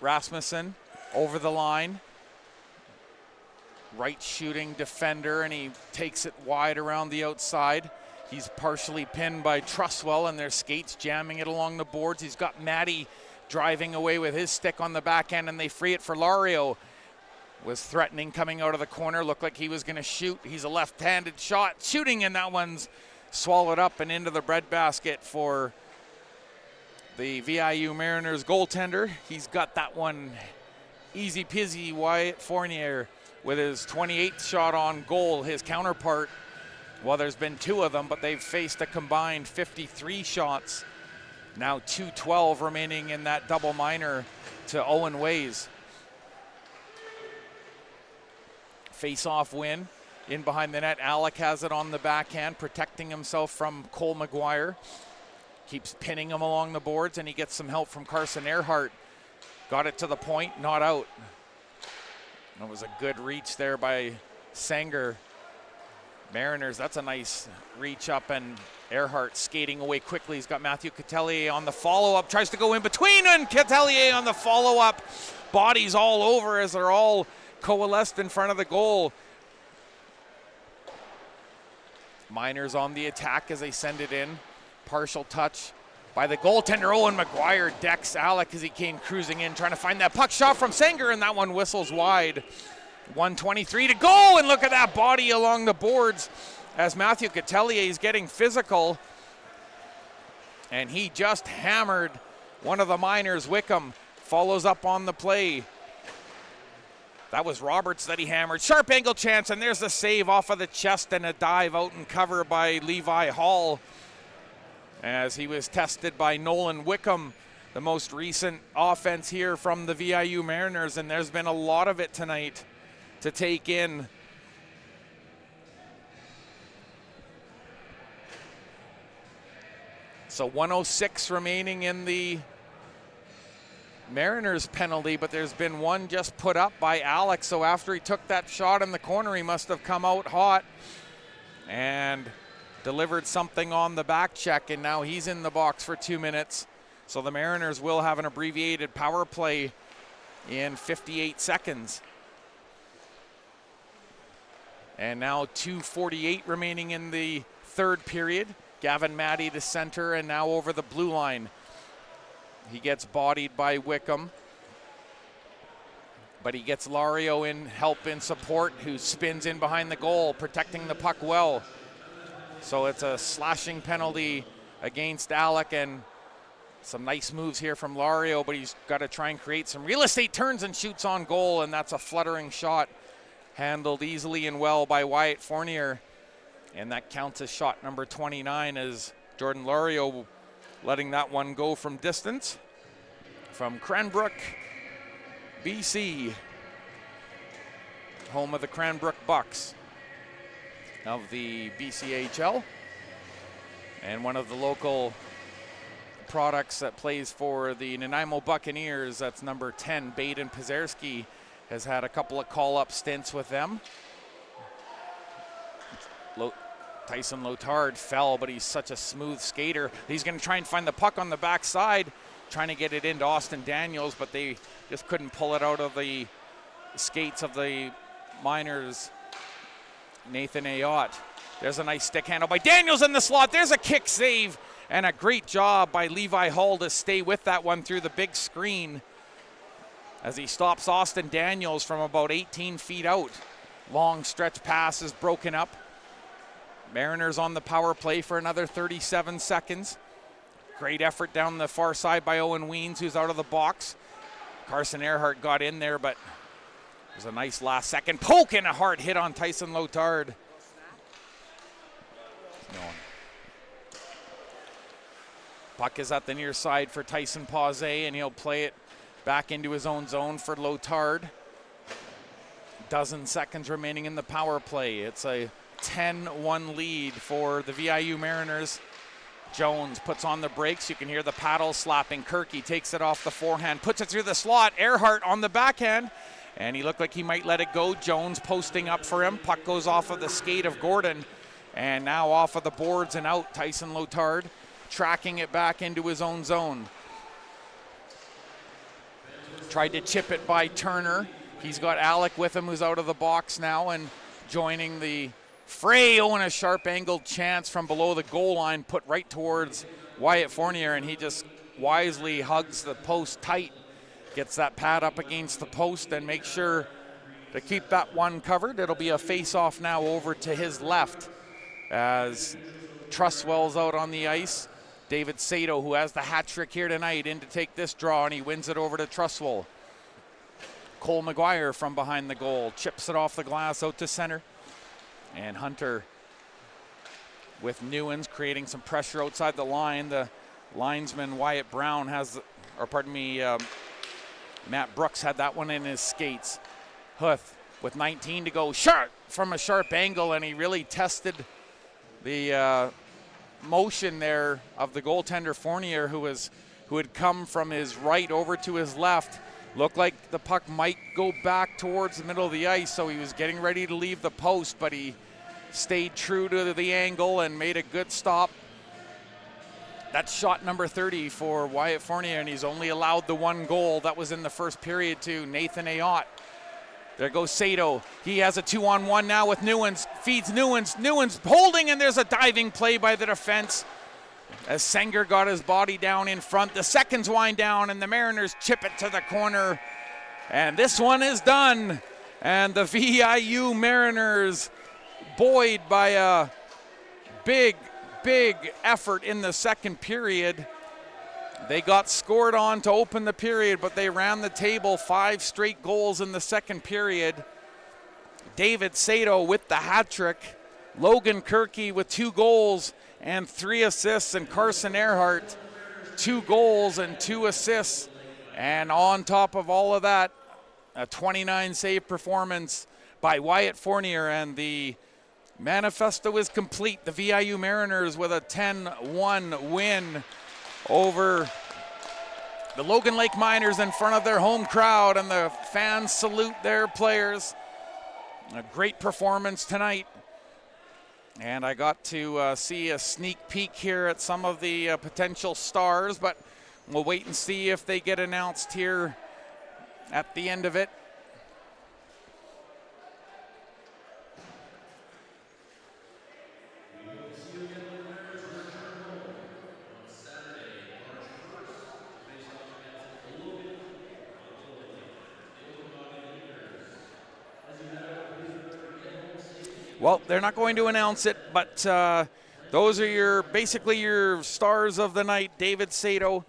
Rasmussen over the line. Right shooting defender, and he takes it wide around the outside. He's partially pinned by Truswell, and their skates jamming it along the boards. He's got Matty driving away with his stick on the backhand, and they free it for Lario. Was threatening coming out of the corner, looked like he was going to shoot. He's a left-handed shot, shooting, and that one's swallowed up and into the breadbasket for the VIU Mariners goaltender. He's got that one easy peasy. Wyatt Fournier with his 28th shot on goal. His counterpart, well, there's been 2 of them, but they've faced a combined 53 shots. Now 2:12 remaining in that double minor to Owen Ways. Face-off win in behind the net. Alec has it on the backhand, protecting himself from Cole McGuire. Keeps pinning him along the boards, and he gets some help from Carson Earhart. Got it to the point, not out. That was a good reach there by Sanger. Mariners, that's a nice reach up, and Earhart skating away quickly. He's got Matthew Catelier on the follow-up, tries to go in between, and Catelier on the follow-up. Bodies all over as they're all coalesced in front of the goal. Miners on the attack as they send it in. Partial touch by the goaltender. Owen McGuire decks Alec as he came cruising in, trying to find that puck shot from Sanger, and that one whistles wide. 1:23 to go, and look at that body along the boards as Matthew Catelier is getting physical, and he just hammered one of the Miners. Wickham follows up on the play. That was Roberts that he hammered. Sharp angle chance, and there's the save off of the chest and a dive out and cover by Levi Hall as he was tested by Nolan Wickham, the most recent offense here from the VIU Mariners, and there's been a lot of it tonight to take in. So 1:06 remaining in the Mariners penalty, but there's been one just put up by Alex. So after he took that shot in the corner, he must have come out hot and delivered something on the back check, and now he's in the box for 2 minutes. So the Mariners will have an abbreviated power play in 58 seconds. And now 2:48 remaining in the third period. Gavin Matty to center, and now over the blue line. He gets bodied by Wickham, but he gets Lario in help and support, who spins in behind the goal, protecting the puck well. So it's a slashing penalty against Alec, and some nice moves here from Lario, but he's got to try and create some real estate, turns and shoots on goal, and that's a fluttering shot handled easily and well by Wyatt Fournier. And that counts as shot number 29 as Jordan Lario letting that one go from distance. From Cranbrook BC, home of the Cranbrook Bucks of the BCIHL, and one of the local products that plays for the Nanaimo Buccaneers. That's number 10, Baden Pizerski, has had a couple of call-up stints with them. Tyson Lotard fell, but he's such a smooth skater. He's going to try and find the puck on the backside, trying to get it into Austin Daniels, but they just couldn't pull it out of the skates of the Miners. Nathan Ayotte. There's a nice stick handle by Daniels in the slot. There's a kick save, and a great job by Levi Hull to stay with that one through the big screen as he stops Austin Daniels from about 18 feet out. Long stretch pass is broken up. Mariners on the power play for another 37 seconds. Great effort down the far side by Owen Weens, who's out of the box. Carson Earhart got in there, but it was a nice last second poke and a hard hit on Tyson Lotard. Puck is at the near side for Tyson Pause, and he'll play it back into his own zone for Lotard. Dozen seconds remaining in the power play. It's a 10-1 lead for the VIU Mariners. Jones puts on the brakes. You can hear the paddle slapping. Kirky takes it off the forehand, puts it through the slot. Earhart on the backhand, and he looked like he might let it go. Jones posting up for him. Puck goes off of the skate of Gordon, and now off of the boards and out. Tyson Lotard tracking it back into his own zone. Tried to chip it by Turner. He's got Alec with him, who's out of the box now and joining the fray. Oh, and a sharp angled chance from below the goal line put right towards Wyatt Fournier, and he just wisely hugs the post tight, gets that pad up against the post and makes sure to keep that one covered. It'll be a face-off now over to his left as Truswell's out on the ice. David Sato, who has the hat trick here tonight, in to take this draw, and he wins it over to Truswell. Cole McGuire from behind the goal chips it off the glass out to center. And Hunter with Newens creating some pressure outside the line. The linesman Wyatt Brown has, or pardon me, Matt Brooks had that one in his skates. Huth with 19 to go, sharp from a sharp angle, and he really tested the motion there of the goaltender Fournier, who had come from his right over to his left. Looked like the puck might go back towards the middle of the ice, so he was getting ready to leave the post, but he stayed true to the angle and made a good stop. That's shot number 30 for Wyatt Fournier, and he's only allowed the one goal. That was in the first period to Nathan Ayotte. There goes Sato. He has a 2-on-1 now with Newens. Feeds Newens. Newens holding, and there's a diving play by the defense as Senger got his body down in front. The seconds wind down, and the Mariners chip it to the corner. And this one is done. And the VIU Mariners, buoyed by a big effort in the second period. They got scored on to open the period, but they ran the table. 5 straight goals in the second period. David Sato with the hat trick. Logan Kirky with 2 goals and 3 assists, and Carson Earhart 2 goals and 2 assists. And on top of all of that, a 29 save performance by Wyatt Fournier, and the manifesto is complete. The VIU Mariners with a 10-1 win over the Logan Lake Miners in front of their home crowd, and the fans salute their players. A great performance tonight. And I got to see a sneak peek here at some of the potential stars, but we'll wait and see if they get announced here at the end of it. Well, they're not going to announce it, but those are basically your stars of the night. David Sato,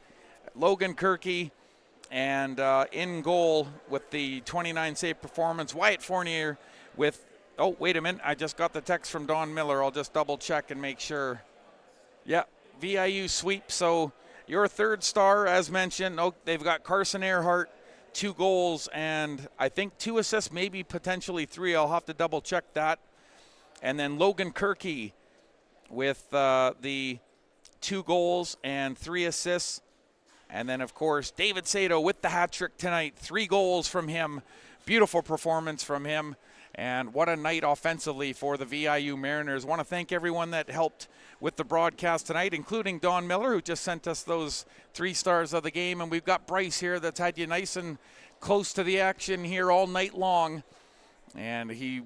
Logan Kirky, and in goal with the 29 save performance, Wyatt Fournier with, oh, wait a minute, I just got the text from Don Miller. I'll just double check and make sure. Yeah, VIU sweep. So your third star, as mentioned, they've got Carson Earhart, 2 goals and I think 2 assists, maybe potentially 3. I'll have to double check that. And then Logan Kirky with the 2 goals and 3 assists. And then, of course, David Sato with the hat trick tonight. 3 goals from him. Beautiful performance from him. And what a night offensively for the VIU Mariners. Want to thank everyone that helped with the broadcast tonight, including Don Miller, who just sent us those 3 stars of the game. And we've got Bryce here that's had you nice and close to the action here all night long. And he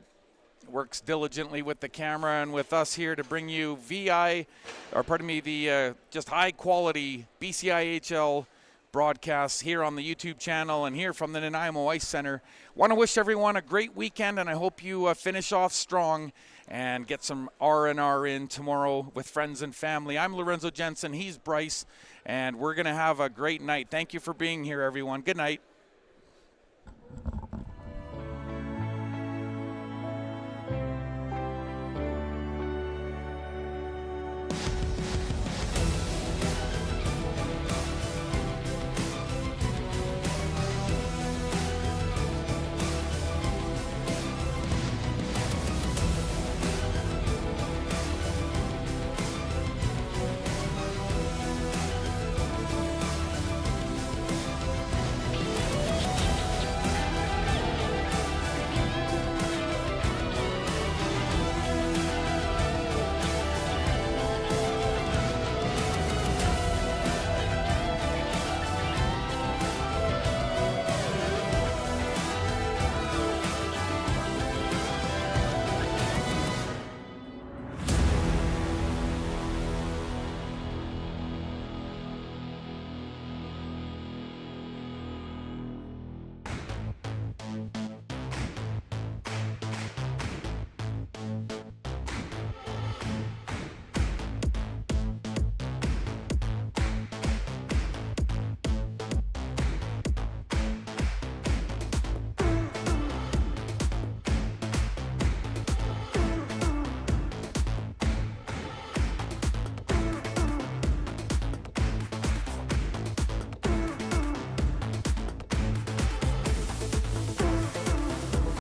works diligently with the camera and with us here to bring you the just high quality BCIHL broadcasts here on the YouTube channel and here from the Nanaimo Ice Center. Want to wish everyone a great weekend, and I hope you finish off strong and get some R&R in tomorrow with friends and family. I'm Lorenzo Jensen, he's Bryce, and we're going to have a great night. Thank you for being here, everyone. Good night.